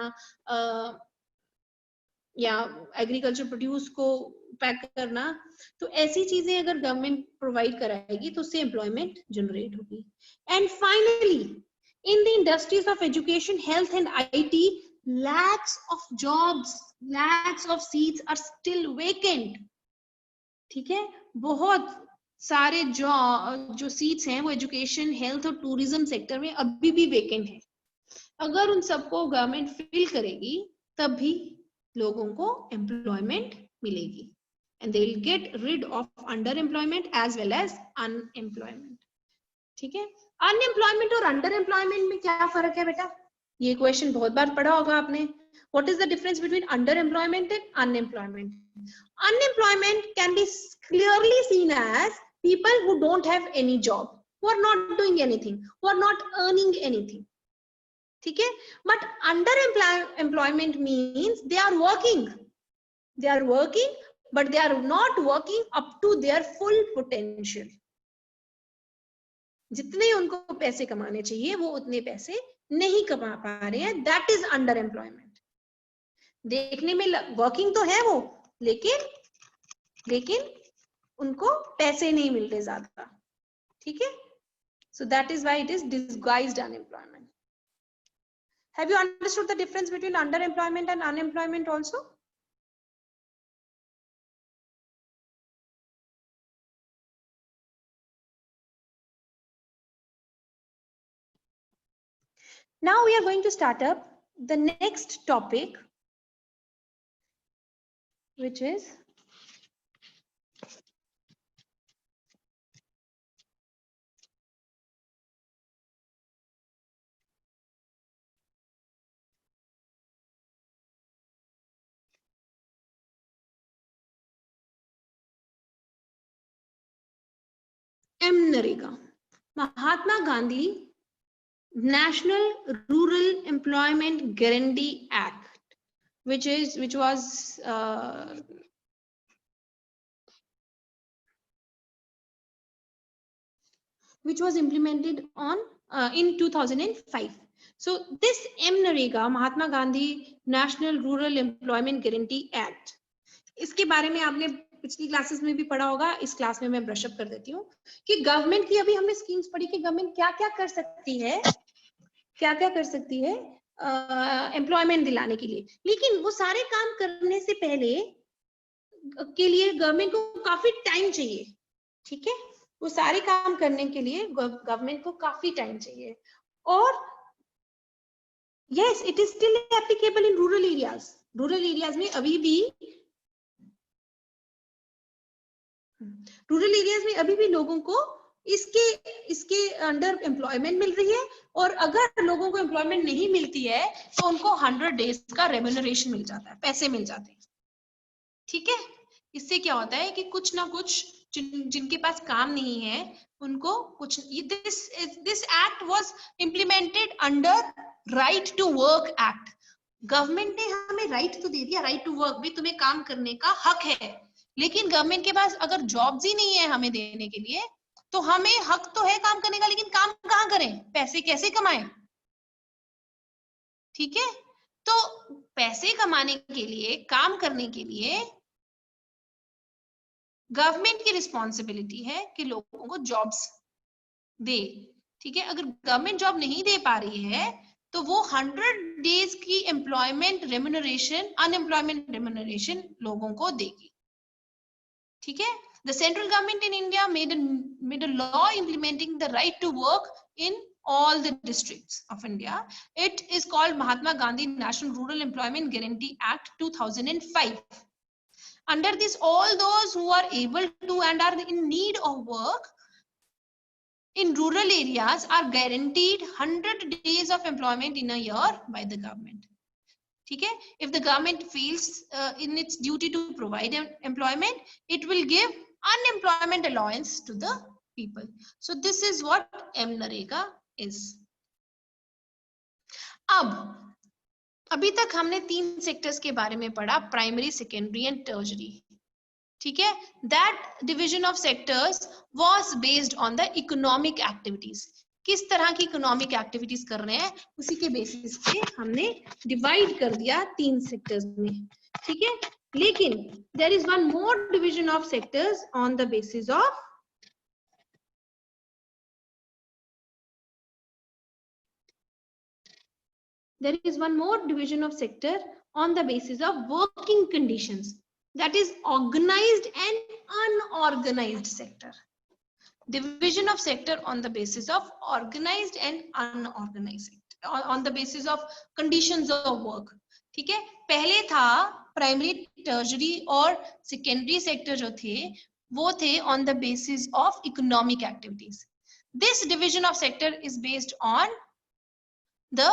S1: या एग्रीकल्चर प्रोड्यूस को पैक करना. तो ऐसी चीजें अगर गवर्नमेंट प्रोवाइड कराएगी तो उससे एम्प्लॉयमेंट जनरेट होगी. And finally in the industries of education, health and IT, lakhs of jobs, lakhs of seats are still vacant. ठीक है, बहुत सारे जो सीट्स हैं वो एजुकेशन, हेल्थ और टूरिज्म सेक्टर में अभी भी वेकेंट है. अगर उन सबको गवर्नमेंट फिल करेगी तब भी लोगों को एम्प्लॉयमेंट मिलेगी, and they will get rid of underemployment as well as unemployment. ठीक है, अनएम्प्लॉयमेंट और अंडर एम्प्लॉयमेंट में क्या फर्क है बेटा? ये क्वेश्चन बहुत बार पढ़ा होगा आपने. What is the difference between underemployment and unemployment? Unemployment can be clearly seen as people who don't have any job, who are not doing anything, who are not earning anything. ठीक है, but underemployment means they are working, but they are not working up to their full potential. जितने उनको पैसे कमाने चाहिए वो उतने पैसे नहीं कमा पा रहे हैं, दैट इज अंडर एम्प्लॉयमेंट. देखने में वर्किंग तो है वो, लेकिन उनको पैसे नहीं मिल रहे ज्यादा. ठीक है, so that is why it is disguised unemployment. Have you understood the difference between under employment and unemployment also? Now we are going to start up the next topic, which is MNREGA, Mahatma Gandhi National Rural Employment Guarantee Act, which was implemented on in 2005. So this MNREGA, Mahatma Gandhi National Rural Employment Guarantee Act, इसके बारे में आपने पिछली classes में भी पढ़ा होगा, इस क्लास में मैं ब्रश अप कर देती हूँ कि गवर्नमेंट की अभी हमने स्कीम्स पढ़ी कि गवर्नमेंट क्या क्या कर सकती है एम्प्लॉयमेंट दिलाने के लिए, लेकिन वो सारे काम करने से पहले के लिए गवर्नमेंट को काफी टाइम चाहिए, ठीक है, वो सारे काम करने के लिए गवर्नमेंट को काफी टाइम चाहिए। और yes, it is still applicable in rural areas में अभी भी लोगों को इसके अंडर एम्प्लॉयमेंट मिल रही है, और अगर लोगों को एम्प्लॉयमेंट नहीं मिलती है तो उनको 100 डेज का रेम्यूनरेशन मिल जाता है, पैसे मिल जाते हैं, ठीक है। इससे क्या होता है कि कुछ ना कुछ जिनके पास काम नहीं है उनको कुछ, this act was implemented under right to work act. Government ने हमें राइट तो दे दिया, राइट टू वर्क भी, तुम्हें काम करने का हक है, लेकिन गवर्नमेंट के पास अगर जॉब्स ही नहीं है हमें देने के लिए, तो हमें हक तो है काम करने का, लेकिन काम कहाँ करें, पैसे कैसे कमाएं, ठीक है। तो पैसे कमाने के लिए, काम करने के लिए गवर्नमेंट की रिस्पॉन्सिबिलिटी है कि लोगों को जॉब्स दे, ठीक है। अगर गवर्नमेंट जॉब नहीं दे पा रही है तो वो 100 डेज की एम्प्लॉयमेंट रेम्यूनरेशन, अनएम्प्लॉयमेंट रेम्यूनरेशन लोगों को देगी, ठीक है। The central government in India made a law implementing the right to work in all the districts of India. It is called Mahatma Gandhi National Rural Employment Guarantee Act 2005. Under this, all those who are able to and are in need of work in rural areas are guaranteed 100 days of employment in a year by the government. ठीक है, if the government feels in its duty to provide employment, it will give unemployment allowance to the people. So this is what MNREGA is. अब अभी तक हमने 3 sectors के बारे में पढ़ा, प्राइमरी, सेकेंडरी एंड टर्शरी, ठीक है। That division of sectors was based on the economic activities, किस तरह की इकोनॉमिक एक्टिविटीज कर रहे हैं उसी के बेसिस पे हमने डिवाइड कर दिया 3 सेक्टर्स में, ठीक है। लेकिन there is one more division of sectors on the basis of working conditions, that is organized and unorganized sector. Division of sector on the basis of organized and unorganized sector, on the basis of conditions of work, ठीक है। पहले था primary, tertiary और secondary sector जो थे वो थे on the basis of economic activities. This division of sector is based on the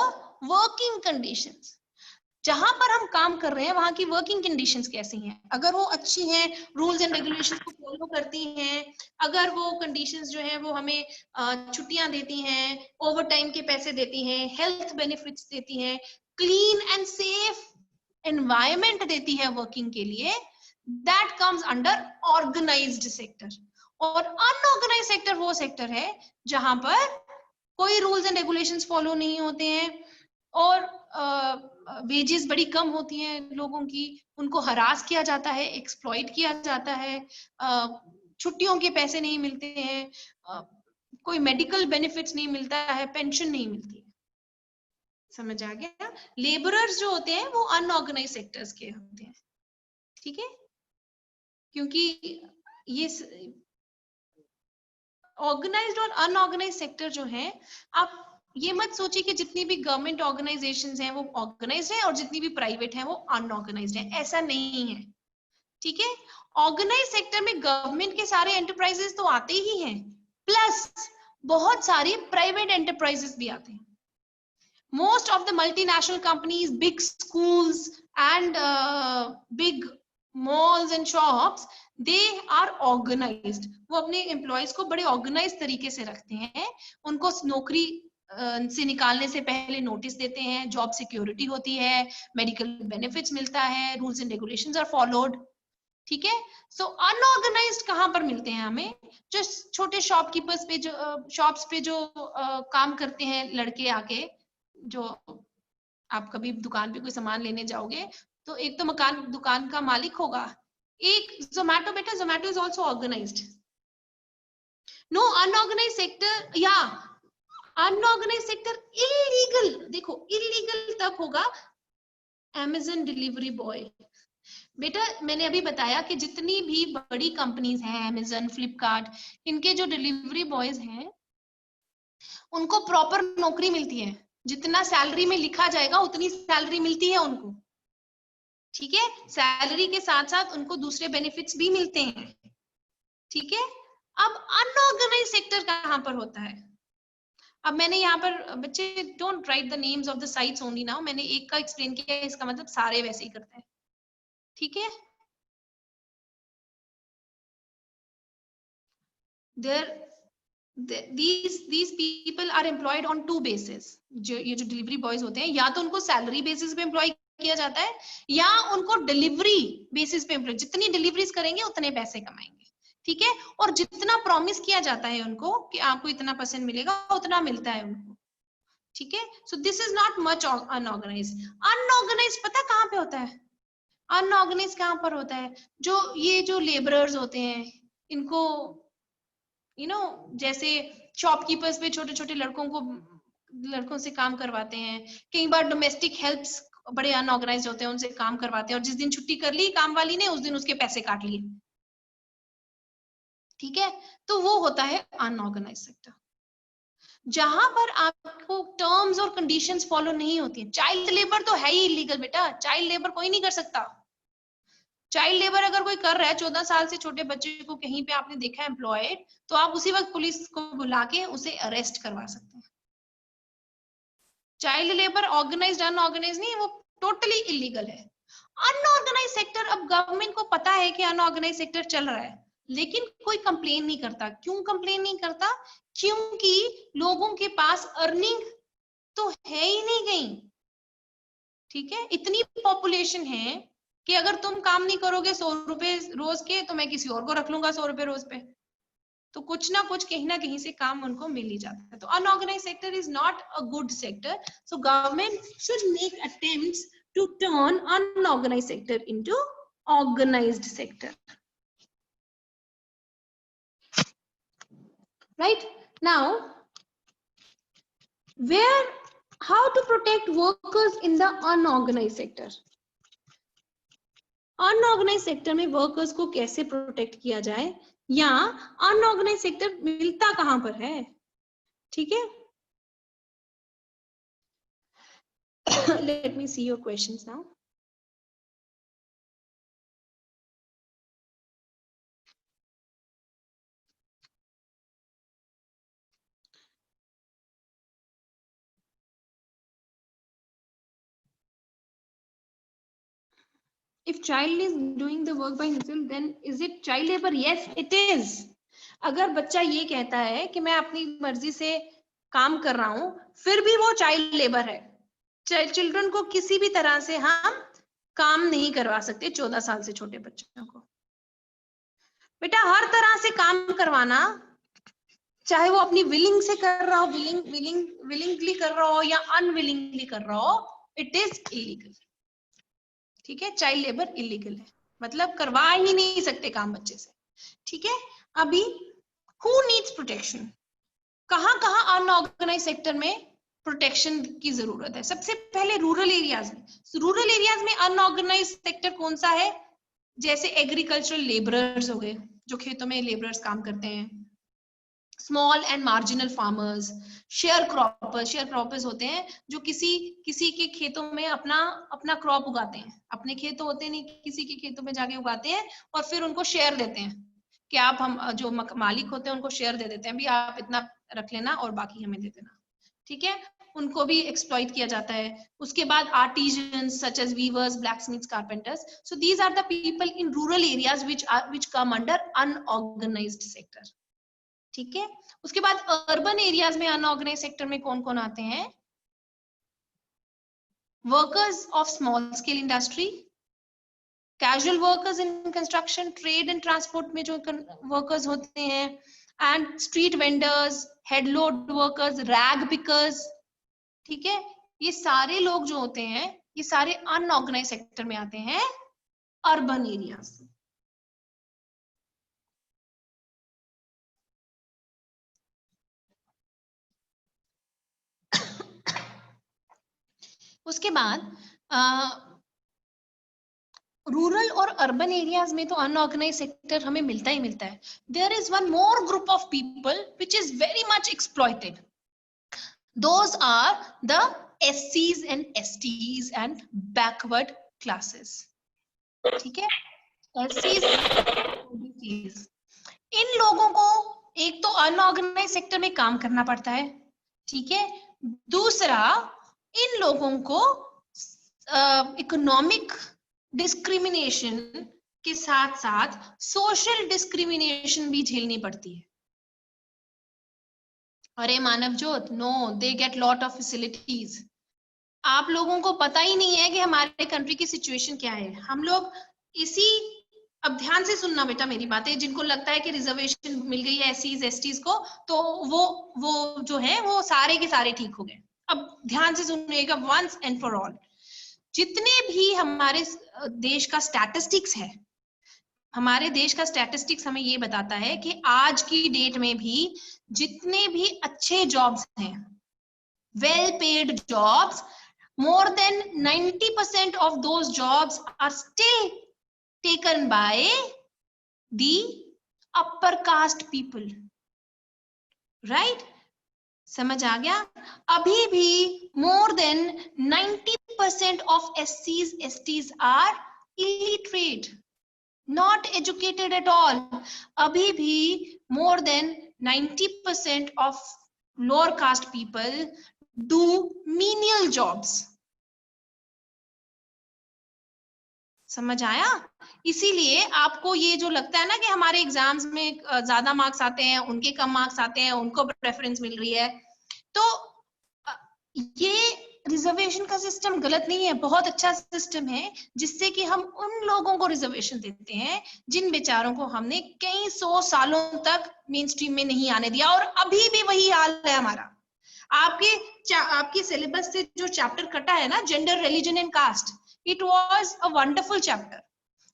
S1: working conditions. जहां पर हम काम कर रहे हैं वहां की वर्किंग कंडीशंस कैसी हैं, अगर वो अच्छी हैं, रूल्स एंड रेगुलेशंस को फॉलो करती हैं, अगर वो कंडीशंस जो हैं वो हमें छुट्टियां देती हैं, ओवर टाइम के पैसे देती हैं, हेल्थ बेनिफिट्स देती हैं, क्लीन एंड सेफ एनवायरनमेंट देती है वर्किंग के लिए, that comes under organised sector. और अनऑर्गेनाइज्ड सेक्टर वो सेक्टर है जहां पर कोई रूल्स एंड रेगुलेशंस फॉलो नहीं होते हैं और वेजेस बड़ी कम होती हैं लोगों की, उनको हरास किया जाता है, एक्सप्लॉइट किया जाता है, छुट्टियों के पैसे नहीं मिलते हैं, कोई मेडिकल बेनिफिट्स नहीं मिलता है, पेंशन नहीं मिलती है। समझ आ गया? लेबरर्स जो होते हैं वो अनऑर्गेनाइज्ड सेक्टर्स के होते हैं, ठीक है, क्योंकि ये ऑर्गेनाइज्ड और अनऑर्गेनाइज्ड सेक्टर जो है, आप ये मत सोचिए कि जितनी भी गवर्नमेंट ऑर्गेनाइजेशंस हैं वो ऑर्गेनाइज्ड है और जितनी भी प्राइवेट है वो अनऑर्गेनाइज्ड है, ऐसा नहीं है। ठीक है, ऑर्गेनाइज सेक्टर में गवर्नमेंट के सारे एंटरप्राइजेस तो आते ही हैं, प्लस बहुत सारी प्राइवेट एंटरप्राइजेस भी आते हैं। Most of the multinational companies, big schools and big malls and shops, they are organized. वो अपने एम्प्लॉयज को बड़े ऑर्गेनाइज तरीके से रखते हैं, उनको नौकरी से निकालने से पहले नोटिस देते हैं, जॉब सिक्योरिटी होती है, मेडिकल बेनिफिट्स मिलता है, rules and regulations are followed. ठीक है, सो अनऑर्गेनाइज्ड कहाँ पर मिलते हैं हमें? जो छोटे शॉपकीपर्स पे, जो शॉप्स पे जो काम करते हैं लड़के आके, जो आप कभी दुकान पे कोई सामान लेने जाओगे तो एक तो मकान दुकान का मालिक होगा, एक जोमैटो, बेटा Zomato is also organised. No unorganised sector, या अनऑर्गेनाइज्ड सेक्टर इलीगल, देखो इलीगल तब होगा अमेज़न डिलीवरी बॉय। बेटा मैंने अभी बताया कि जितनी भी बड़ी कंपनीज हैं, अमेज़न, फ्लिपकार्ट, इनके जो डिलीवरी बॉयज हैं उनको प्रॉपर नौकरी मिलती है, जितना सैलरी में लिखा जाएगा उतनी सैलरी मिलती है उनको। ठीक है, सैलरी के साथ साथ उनको दूसरे बेनिफिट्स भी मिलते हैं। ठीक है, अब अनऑर्गेनाइज सेक्टर कहां पर होता है? अब मैंने यहाँ पर बच्चे don't write the names of the sites only now, मैंने एक का एक्सप्लेन किया है, इसका मतलब सारे वैसे ही करते हैं। ठीक है, these people are employed on two bases। जो ये जो डिलीवरी बॉयज होते हैं, या तो उनको सैलरी बेसिस पे एम्प्लॉय किया जाता है, या उनको डिलीवरी बेसिस पे एम्प्लॉय, जितनी डिलीवरीज करेंगे उतने पैसे कमाएंगे। ठीक है, और जितना प्रॉमिस किया जाता है उनको कि आपको इतना % मिलेगा, उतना मिलता है उनको। ठीक है, so this is not much unorganised. Unorganised पता कहाँ पे होता है? अनऑर्गेनाइज कहाँ पर होता है? जो ये जो लेबरर्स होते हैं, इनको जैसे शॉपकीपर्स पे छोटे छोटे लड़कों से काम करवाते हैं, कई बार डोमेस्टिक हेल्प्स बड़े अनऑर्गेनाइज होते हैं, उनसे काम करवाते हैं, और जिस दिन छुट्टी कर ली काम वाली ने, उस दिन उसके पैसे काट लिए। ठीक है, तो वो होता है अनऑर्गेनाइज सेक्टर, जहां पर आपको टर्म्स और कंडीशंस फॉलो नहीं होती है। चाइल्ड लेबर तो है ही इलीगल बेटा, चाइल्ड लेबर कोई नहीं कर सकता। चाइल्ड लेबर अगर कोई कर रहा है, 14 साल से छोटे बच्चे को कहीं पे आपने देखा एम्प्लॉयड, तो आप उसी वक्त पुलिस को बुला के उसे अरेस्ट करवा सकते हैं। चाइल्ड लेबर ऑर्गेनाइज्ड अनऑर्गेनाइज्ड नहीं, वो टोटली इलीगल है। अनऑर्गेनाइज सेक्टर, अब गवर्नमेंट को पता है कि अनऑर्गेनाइज सेक्टर चल रहा है, लेकिन कोई कंप्लेन नहीं करता। क्यों कंप्लेन नहीं करता? क्योंकि लोगों के पास अर्निंग तो है ही नहीं कहीं। ठीक है, इतनी पॉपुलेशन है कि अगर तुम काम नहीं करोगे 100 रुपए रोज के, तो मैं किसी और को रख लूंगा 100 रुपए रोज पे, तो कुछ ना कुछ कहीं ना कहीं से काम उनको मिल ही जाता है। तो unorganised sector is not a good sector, so government should make attempts to turn unorganised sector into organised sector. Right now, where, how to protect workers in the unorganized sector? Unorganised sector में workers को कैसे protect किया जाए, या unorganised sector मिलता कहां पर है? ठीक है, let me see your questions now. If child is doing the work by himself, then is it child labor? Yes, it is. अगर बच्चा ये कहता है कि मैं अपनी मर्जी से काम कर रहा हूं, फिर भी वो चाइल्ड लेबर है। चिल्ड्रन को किसी भी तरह से हम काम नहीं करवा सकते, 14 साल से छोटे बच्चों को। बेटा हर तरह से काम करवाना, चाहे वो अपनी विलिंग से कर रहा हो, विलिंगली कर रहा हो या अनविलिंगली कर रहा हो, इट इज इलीगल। ठीक है, चाइल्ड लेबर इलीगल है, मतलब करवा ही नहीं सकते काम बच्चे से। ठीक है, अभी हु नीड्स प्रोटेक्शन? कहां कहां अनऑर्गेनाइज सेक्टर में प्रोटेक्शन की जरूरत है? सबसे पहले रूरल एरियाज में। रूरल एरियाज में अनऑर्गेनाइज सेक्टर कौन सा है? जैसे एग्रीकल्चरल लेबरर्स हो गए, जो खेतों में लेबरर्स काम करते हैं, small and marginal farmers, share croppers होते हैं जो किसी के खेतों में अपना क्रॉप उगाते हैं, अपने खेत होते नहीं, किसी के खेतों में जाके उगाते हैं और फिर उनको शेयर देते हैं कि आप, हम जो मालिक होते हैं उनको शेयर दे देते हैं, भी आप इतना रख लेना और बाकी हमें दे देना, ठीक है, उनको भी एक्सप्लॉइट किया जाता है। उसके बाद artisans such as weavers, blacksmiths, carpenters, so these are the people in rural areas which come under unorganized sector, ठीक है। उसके बाद अर्बन एरियाज में अनऑर्गेनाइज सेक्टर में कौन कौन आते हैं? Workers of small scale industry, casual workers in construction, trade and transport में जो वर्कर्स होते हैं, and street vendors, head load workers, rag pickers, ठीक है। ये सारे लोग जो होते हैं ये सारे अनऑर्गेनाइज सेक्टर में आते हैं अर्बन एरियाज। उसके बाद रूरल और अर्बन एरियाज में तो अनऑर्गेनाइज सेक्टर हमें मिलता ही मिलता है। There is one more group of people which is very much exploited, those are the SCs and STs and backward classes, ठीक है। SCs, इन लोगों को एक तो अनऑर्गेनाइज सेक्टर में काम करना पड़ता है, ठीक है। दूसरा, इन लोगों को इकोनॉमिक डिस्क्रिमिनेशन के साथ साथ सोशल डिस्क्रिमिनेशन भी झेलनी पड़ती है। अरे Manav Jyot, no, they get lot of facilities. आप लोगों को पता ही नहीं है कि हमारे कंट्री की सिचुएशन क्या है। हम लोग इसी, अब ध्यान से सुनना बेटा मेरी बातें, जिनको लगता है कि रिजर्वेशन मिल गई है SCs STs को तो वो जो है वो सारे के सारे ठीक हो गए। अब ध्यान से सुनिएगा वंस एंड फॉर ऑल। जितने भी हमारे देश का स्टैटिस्टिक्स है, हमारे देश का स्टैटिस्टिक्स हमें ये बताता है कि आज की डेट में भी जितने भी अच्छे जॉब्स हैं, well paid jobs, more than 90% of those jobs are still taken by the upper caste people, right? समझ आ गया? अभी भी more than 90% of SCs STs are illiterate, not educated at all. अभी भी more than 90% of lower caste people do menial jobs. समझ आया? इसीलिए आपको ये जो लगता है ना कि हमारे एग्जाम्स में ज्यादा मार्क्स आते हैं, उनके कम मार्क्स आते हैं, उनको प्रेफरेंस मिल रही है, तो ये रिजर्वेशन का सिस्टम गलत नहीं है, बहुत अच्छा सिस्टम है, जिससे कि हम उन लोगों को रिजर्वेशन देते हैं जिन बेचारों को हमने कई 100 सालों तक मेन स्ट्रीम में नहीं आने दिया, और अभी भी वही हाल है हमारा। आपके सिलेबस से जो चैप्टर कटा है ना, gender, religion and caste, it was a wonderful chapter.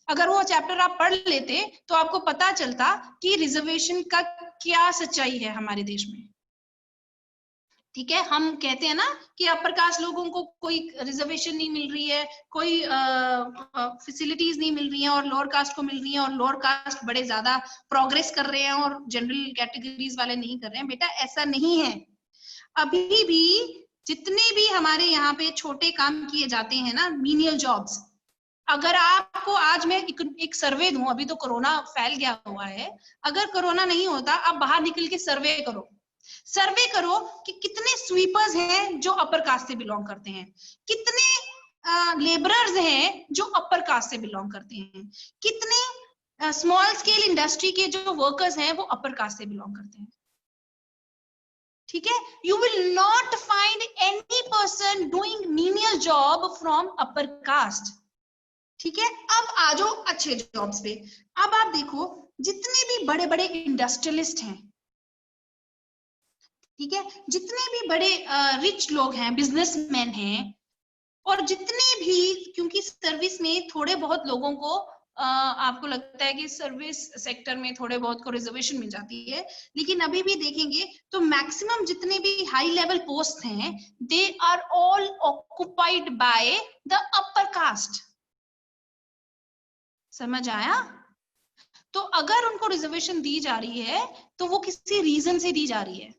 S1: अगर वो चैप्टर आप पढ़ लेते तो आपको पता चलता कि रिजर्वेशन का क्या सच्चाई है हमारे देश में, ठीक है। हम कहते हैं ना कि अपर कास्ट लोगों को कोई रिजर्वेशन नहीं मिल रही है, कोई फैसिलिटीज नहीं मिल रही है, और लोअर कास्ट को मिल रही है, और लोअर कास्ट बड़े ज्यादा प्रोग्रेस कर रहे हैं और जनरल कैटेगरीज वाले नहीं कर रहे हैं। बेटा ऐसा नहीं है। अभी भी जितने भी हमारे यहाँ पे छोटे काम किए जाते हैं ना, मीनियल जॉब्स, अगर आपको आज मैं एक सर्वे दूं, अभी तो कोरोना फैल गया हुआ है, अगर कोरोना नहीं होता आप बाहर निकल के सर्वे करो कि कितने स्वीपर्स हैं जो अपर कास्ट से बिलोंग करते हैं, कितने लेबरर्स हैं जो अपर कास्ट से बिलोंग करते हैं, कितने स्मॉल स्केल इंडस्ट्री के जो वर्कर्स हैं वो अपर कास्ट से बिलोंग करते हैं, ठीक है। You will not find any person doing menial job from upper caste, ठीक है। अब आ जाओ अच्छे जॉब्स पे। अब आप देखो जितने भी बड़े बड़े इंडस्ट्रियलिस्ट हैं, ठीक है, जितने भी बड़े रिच लोग हैं, बिजनेसमैन हैं, और जितने भी, क्योंकि सर्विस में थोड़े बहुत लोगों को आपको लगता है कि सर्विस सेक्टर में थोड़े बहुत को रिजर्वेशन मिल जाती है, लेकिन अभी भी देखेंगे तो मैक्सिमम जितने भी हाई लेवल पोस्ट हैं, they are all occupied by the upper caste. समझ आया? तो अगर उनको रिजर्वेशन दी जा रही है तो वो किसी रीजन से दी जा रही है।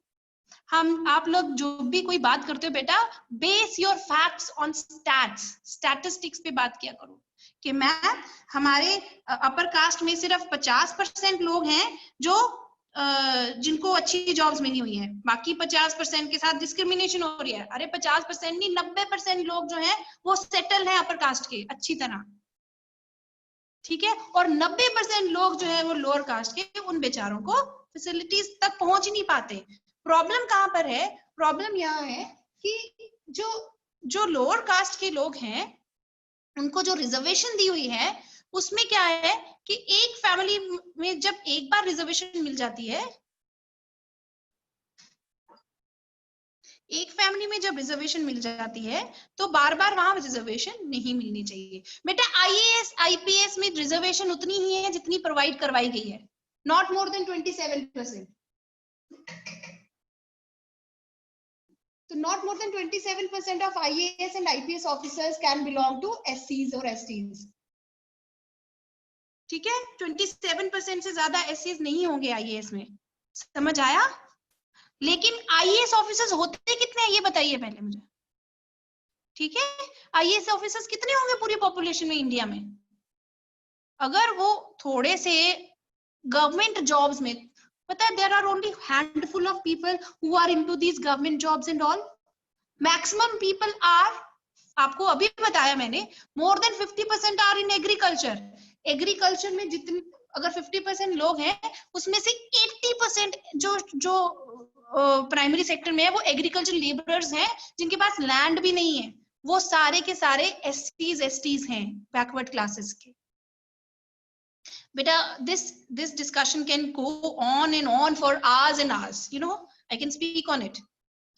S1: आप लोग जो भी कोई बात करते हो बेटा, base your facts on statistics पे बात किया करो कि मैम हमारे अपर कास्ट में सिर्फ 50% लोग हैं जो जिनको अच्छी जॉब्स मिली हुई है, बाकी 50% के साथ डिस्क्रिमिनेशन हो रही है। अरे 50% नहीं, 90% लोग जो हैं वो सेटल हैं अपर कास्ट के अच्छी तरह, ठीक है, और 90% लोग जो है वो लोअर कास्ट के, उन बेचारों को फैसिलिटीज तक पहुंच ही नहीं पाते। प्रॉब्लम कहां पर है? प्रॉब्लम यहाँ है कि जो लोअर कास्ट के लोग हैं उनको जो रिजर्वेशन दी हुई है उसमें क्या है कि एक फैमिली में जब एक बार रिजर्वेशन मिल जाती है, एक फैमिली में जब रिजर्वेशन मिल जाती है तो बार बार वहां रिजर्वेशन नहीं मिलनी चाहिए। बेटा आईएएस आईपीएस में रिजर्वेशन उतनी ही है जितनी प्रोवाइड करवाई गई है, नॉट मोर देन 27%। तो not more than 27% of IAS and IPS officers can belong to SCs or STs. ठीक है, 27% से ज्यादा SCs नहीं होंगे IAS में, समझ आया? लेकिन IAS ऑफिसर्स होते कितने हैं ये बताइए पहले मुझे, ठीक है? IAS ऑफिसर्स कितने होंगे पूरी पॉपुलेशन में इंडिया में? अगर वो थोड़े से गवर्नमेंट जॉब्स में, पता है there are only handful of people who are into these government jobs and all. Maximum people are, आपको अभी बताया मैंने, more than 50% are in agriculture. Agriculture में जितने अगर 50% लोग हैं उसमें से 80% जो प्राइमरी सेक्टर में है वो एग्रीकल्चर लेबरर्स हैं जिनके पास लैंड भी नहीं है, वो सारे के सारे एससीज एसटीज हैं, बैकवर्ड क्लासेस के। बेटा this discussion can go on and on for hours and hours, you know, I can speak on it,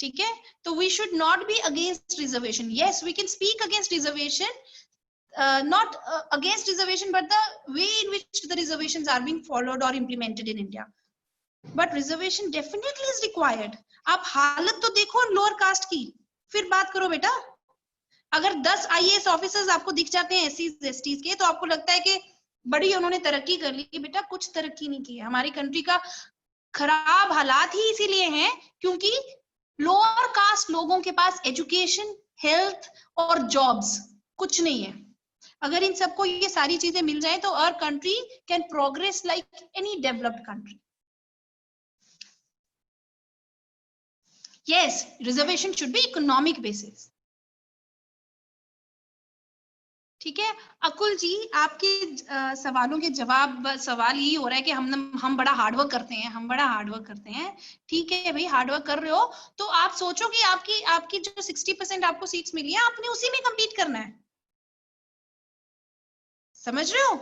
S1: ठीक है? तो we should not be against reservation. Yes, we can speak against reservation, not against reservation, but the way in which the reservations are being followed or implemented in India. But reservation definitely is required. आप हालत तो देखो lower caste की, फिर बात करो बेटा। अगर 10 IAS ऑफिसर्स आपको दिख जाते हैं एससीज एसटीज के तो आपको लगता है कि बड़ी उन्होंने तरक्की कर ली। बेटा कुछ तरक्की नहीं की है, हमारी कंट्री का खराब हालात ही इसीलिए हैं क्योंकि लोअर कास्ट लोगों के पास एजुकेशन, हेल्थ और जॉब्स कुछ नहीं है। अगर इन सबको ये सारी चीजें मिल जाए तो our country can progress like any developed country. Yes, reservation should be economic basis, ठीक है? अकुल जी, आपके सवालों के जवाब, सवाल ये हो रहा है कि हम बड़ा हार्डवर्क करते हैं, हम बड़ा हार्डवर्क करते हैं। ठीक है भाई, हार्डवर्क कर रहे हो तो आप सोचो कि आपकी जो 60% आपको सीट्स मिली है आपने उसी में compete करना है, समझ रहे हो?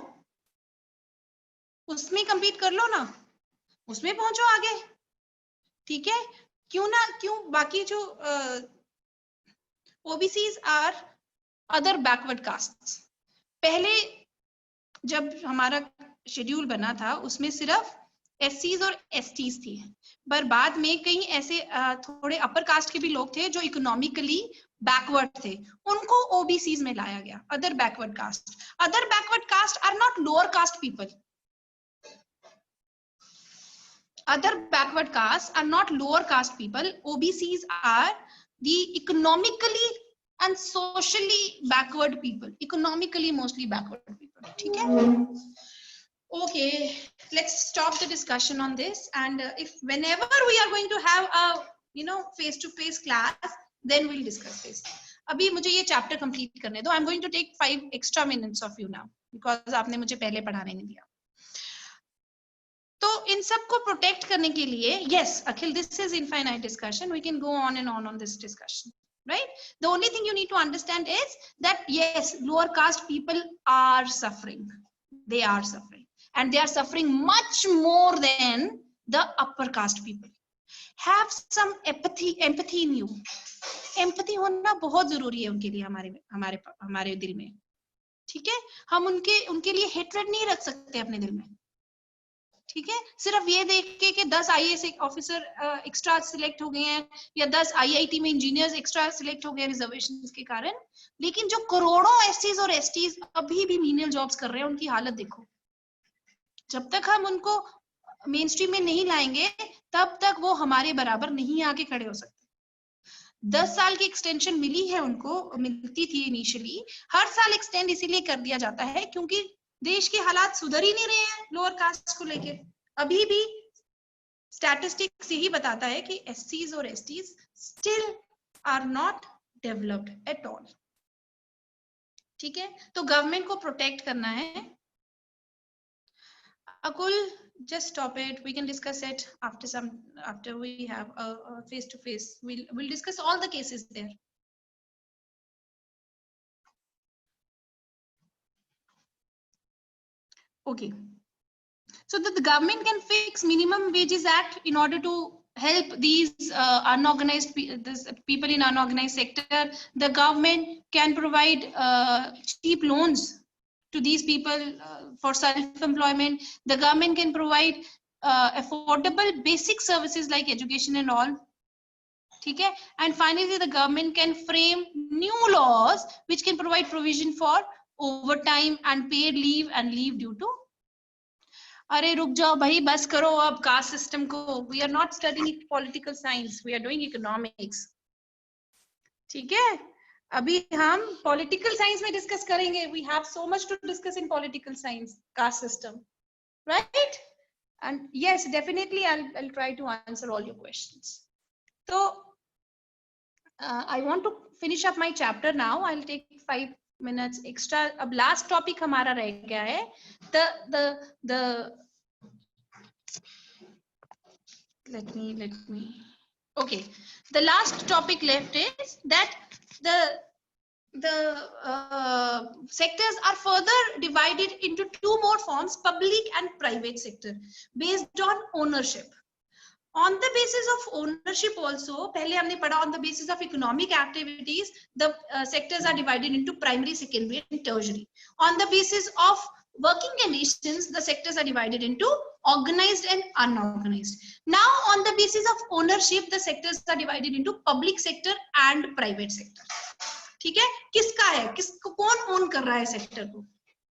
S1: उसमें compete कर लो ना, उसमें पहुंचो आगे, ठीक है? क्यों बाकी जो OBCs are other backward caste. पहले जब हमारा शेड्यूल बना था उसमें सिर्फ एससीज और एसटीज थी, पर बाद में कई ऐसे थोड़े अपर कास्ट के भी लोग थे जो इकोनॉमिकली बैकवर्ड थे, उनको ओबीसीज में लाया गया। Other backward caste are not lower caste people, other backward castes are not lower caste people. OBCs are the economically and socially backward people, economically mostly backward people, ठीक है? Okay, let's stop the discussion on this, and if whenever we are going to have a face to face class, then we'll discuss this. अभी मुझे ये chapter complete करने दो। I'm going to take 5 extra minutes of you now because आपने मुझे पहले पढ़ाने नहीं दिया। तो इन सबको प्रोटेक्ट करने के लिए, yes, Akhil, this is infinite discussion. We can go on and on this discussion, right? The only thing you need to understand is that yes, lower caste people are suffering. They are suffering, and they are suffering much more than the upper caste people. Have some empathy in you. Empathy होना बहुत जरूरी है उनके लिए, हमारे दिल में, ठीक है? हम उनके लिए हेट्रेड नहीं रख सकते अपने दिल में, ठीक है? सिर्फ ये देख के कि 10 IAS ऑफिसर एक्स्ट्रा सिलेक्ट हो गए हैं या 10 IIT में इंजीनियर्स एक्स्ट्रा सिलेक्ट हो गए रिजर्वेशंस के कारण, लेकिन जो करोड़ों एससीज और एसटीज अभी भी मीनियल जॉब्स कर रहे हैं उनकी हालत देखो, जब तक हम उनको मेन स्ट्रीम में नहीं लाएंगे तब तक वो हमारे बराबर नहीं आके खड़े हो सकते। 10 साल की एक्सटेंशन मिली है उनको, मिलती थी इनिशियली, हर साल एक्सटेंड इसीलिए कर दिया जाता है क्योंकि देश के हालात सुधर ही नहीं रहे हैं लोअर कास्ट को लेके। अभी भी स्टैटिस्टिक्स यही बताता है कि एससीज और STs still are not developed at all. ठीक है, तो गवर्नमेंट को प्रोटेक्ट करना है। Akul, just stop it. We can discuss it after we have a face to face. We'll discuss all the cases there. Okay. So that the government can fix minimum wages act in order to help these unorganized people in unorganized sector. The government can provide cheap loans to these people for self-employment. The government can provide affordable basic services like education and all. Okay? And finally, the government can frame new laws which can provide provision for overtime and paid leave and leave due to. अरे रुक जाओ भाई, बस करो अब caste system को। We are not studying political science, we are doing economics. ठीक है, अभी हम पॉलिटिकल साइंस में डिस्कस करेंगे। We have so much to discuss in political science, caste system, right? And yes, definitely I'll try to answer all your questions. So I want to finish up my chapter now. I'll take 5 minutes extra. अब last topic हमारा रह गया है let me okay, the last topic left is that the sectors are further divided into 2 more forms, public and private sector, based on ownership. On the basis of ownership also, पहले हमने पढ़ा on the basis of economic activities, the sectors are divided into primary, secondary and tertiary. On the basis of working conditions, the sectors are divided into organized and unorganized. Now on the basis of ownership, the sectors are divided into public sector and private sector. ठीक है, किसका है, किसको कौन own कर रहा है sector को?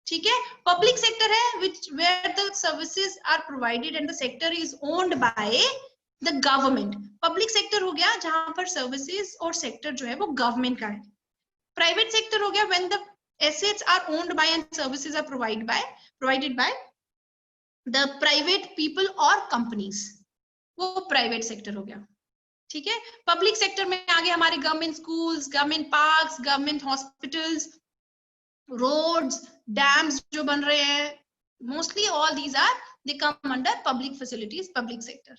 S1: ठीक है, पब्लिक सेक्टर है which where the services are provided and the sector is owned by the government. Public sector हो गया जहां पर सर्विसेज और सेक्टर जो है वो गवर्नमेंट का है। प्राइवेट सेक्टर हो गया when the assets are owned by and services are provided by the private people or companies, वो प्राइवेट सेक्टर हो गया। ठीक है, पब्लिक सेक्टर में आगे हमारे government schools, government parks, government hospitals, roads, dams जो बन रहे हैं, mostly all these are they come under public facilities, public sector.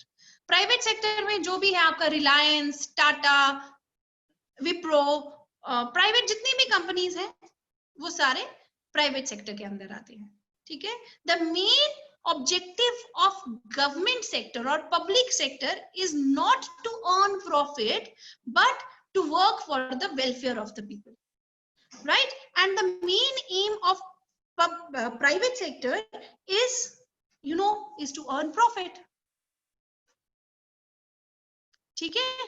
S1: Private sector में जो भी है आपका रिलायंस, टाटा, विप्रो, प्राइवेट जितनी भी कंपनीज हैं वो सारे प्राइवेट सेक्टर के अंदर आते हैं। ठीक है, the main objective of government sector or public sector is not to earn profit but to work for the welfare of the people, right? And the main aim of private sector is, you know, is to earn profit. ठीक है,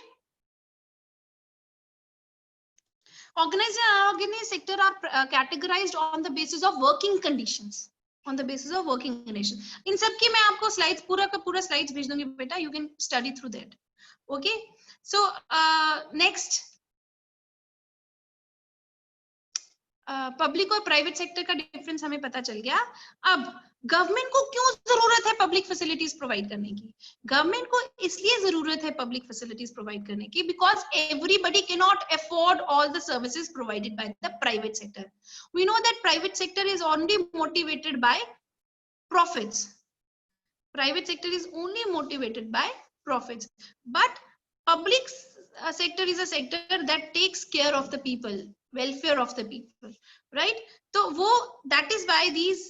S1: organized and unorganized sector are categorized on the basis of working conditions, on the basis of working conditions. इन सब की मैं आपको slides पूरा का पूरा slides भेज दूंगी बेटा, you can study through that. Okay, so next, public और प्राइवेट सेक्टर का डिफरेंस हमें पता चल गया। अब गवर्नमेंट को क्यों जरूरत है पब्लिक फैसिलिटीज प्रोवाइड करने की? गवर्नमेंट को इसलिए जरूरत है पब्लिक फैसिलिटीज प्रोवाइड करने की because everybody can not afford all the services provided by the private sector. We know that private sector is only motivated by profits, private sector is only motivated by profits, but public sector is a sector that takes care of the people, welfare of the people, right? So that is why these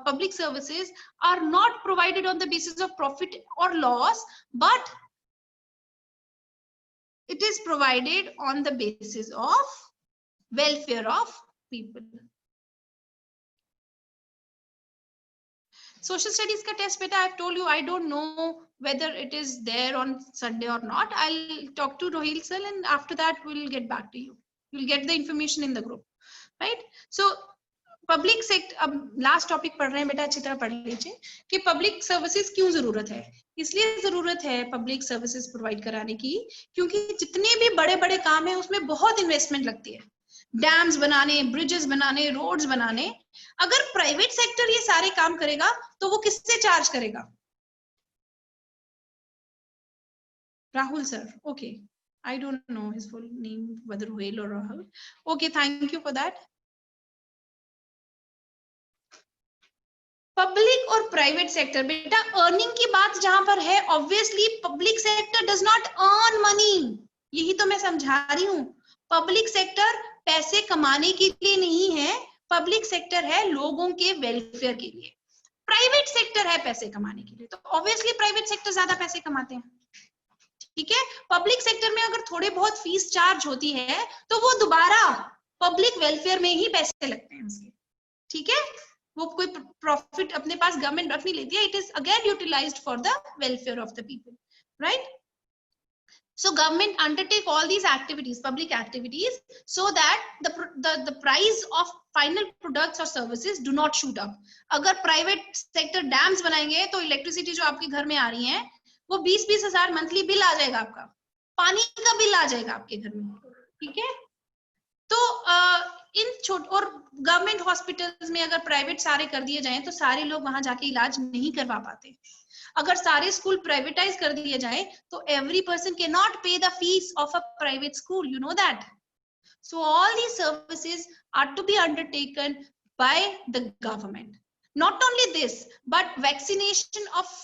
S1: public services are not provided on the basis of profit or loss, but it is provided on the basis of welfare of people. Social studies ka test beta, I've told you I don't know whether it is there on Sunday or not. I'll talk to Rohil sir and after that we'll get back to you. You'll get the information in the group, right? So public sector, अब last topic पढ़ रहे हैं बेटा, अच्छी तरह पढ़ लीजिए कि पब्लिक सर्विसेज क्यों जरूरत है। इसलिए जरूरत है पब्लिक सर्विसेज प्रोवाइड कराने की क्योंकि जितने भी बड़े बड़े काम है उसमें बहुत इन्वेस्टमेंट लगती है, डैम्स बनाने, ब्रिजेस बनाने, रोड्स बनाने। अगर प्राइवेट सेक्टर ये सारे काम करेगा तो वो किससे चार्ज करेगा? Rahul sir. Okay. I don't know his full name, whether Ruhail or Rahul. Okay, thank you for that. Public और प्राइवेट सेक्टर, बेटा अर्निंग की बात जहां पर है, obviously public sector does not earn money, यही तो मैं समझा रही हूँ। पब्लिक सेक्टर पैसे कमाने के लिए नहीं है, पब्लिक सेक्टर है लोगों के वेलफेयर के लिए। प्राइवेट सेक्टर है पैसे कमाने के लिए, तो ऑब्वियसली प्राइवेट सेक्टर ज्यादा पैसे कमाते हैं। ठीक है, पब्लिक सेक्टर में अगर थोड़े बहुत फीस चार्ज होती है तो वो दोबारा पब्लिक वेलफेयर में ही पैसे लगते हैं उसके। ठीक है, वो कोई प्रॉफिट अपने पास गवर्नमेंट रख नहीं लेती है, it is again utilised for the welfare of the people, right? So government undertake all these activities, public activities, so that the price of final products or services do not shoot up. अगर private sector dams बनाएंगे तो electricity जो आपके घर में आ रही है वो 20-20 हजार मंथली बिल आ जाएगा, आपका पानी का बिल आ जाएगा आपके घर में। ठीक है, तो इन छोट और गवर्नमेंट हॉस्पिटल्स में अगर प्राइवेट सारे कर दिए जाएं तो सारे लोग वहां जाके इलाज नहीं करवा पाते। अगर सारे स्कूल प्राइवेटाइज कर दिए जाए तो every person can not pay the fees of a private school, you know that. So all these services are to be undertaken by the government. Not only this but vaccination of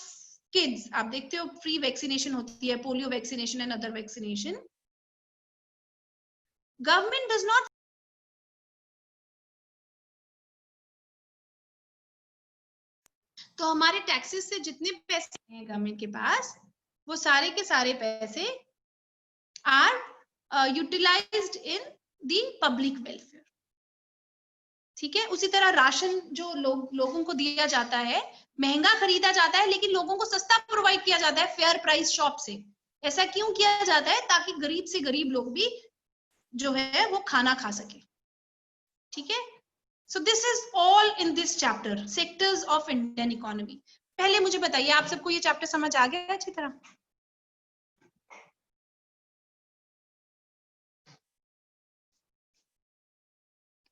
S1: kids, आप देखते हो free vaccination होती है, polio vaccination and other vaccination, government does not. तो हमारे taxes से जितने पैसे हैं गवर्नमेंट के पास, वो सारे के सारे पैसे are utilised in the public welfare. ठीक है, उसी तरह राशन जो लोगों को दिया जाता है, महंगा खरीदा जाता है लेकिन लोगों को सस्ता प्रोवाइड किया जाता है फेयर प्राइस शॉप से। ऐसा क्यों किया जाता है? ताकि गरीब से गरीब लोग भी जो है वो खाना खा सके। ठीक है, so this is all in this chapter, sectors of Indian economy. पहले मुझे बताइए, आप सबको ये चैप्टर समझ आ गया अच्छी तरह?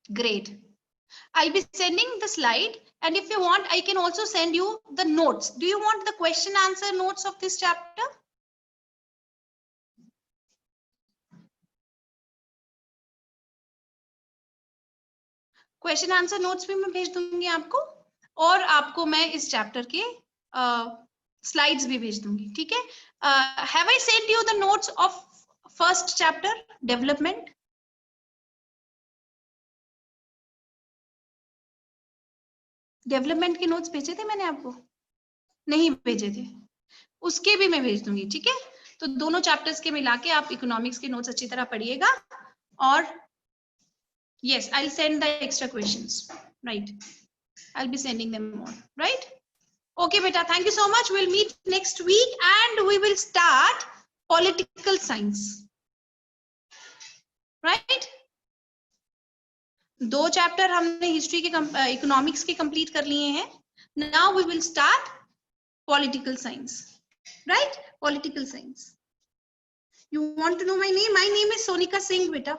S1: Great. I'll be sending the slide, and if you want I can also send you the notes. Do you want the question answer notes of this chapter? Question answer notes भी मैं भेज दूंगी आपको, और आपको मैं इस चैप्टर के स्लाइड्स भी भेज दूंगी। ठीक है, have I send you the notes of first chapter development? Development के नोट्स भेजे थे मैंने आपको? नहीं भेजे थे, उसके भी मैं भेज दूंगी। ठीक है, तो दोनों चैप्टर्स के मिला के आप इकोनॉमिक्स के नोट्स अच्छी तरह पढ़िएगा, और yes, I'll send the extra questions, right? I'll be sending them on, right? Okay beta, thank you so much. We'll meet next week and we will start political science, right? दो chapter हमने history के economics के complete कर लिए हैं। Now we will start political science, right? Political science. You want to know my name? My name is Sonika Singh बेटा।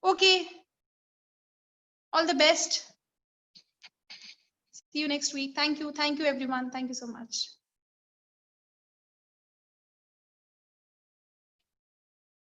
S1: Okay, all the best. See you next week. Thank you everyone. Thank you so much.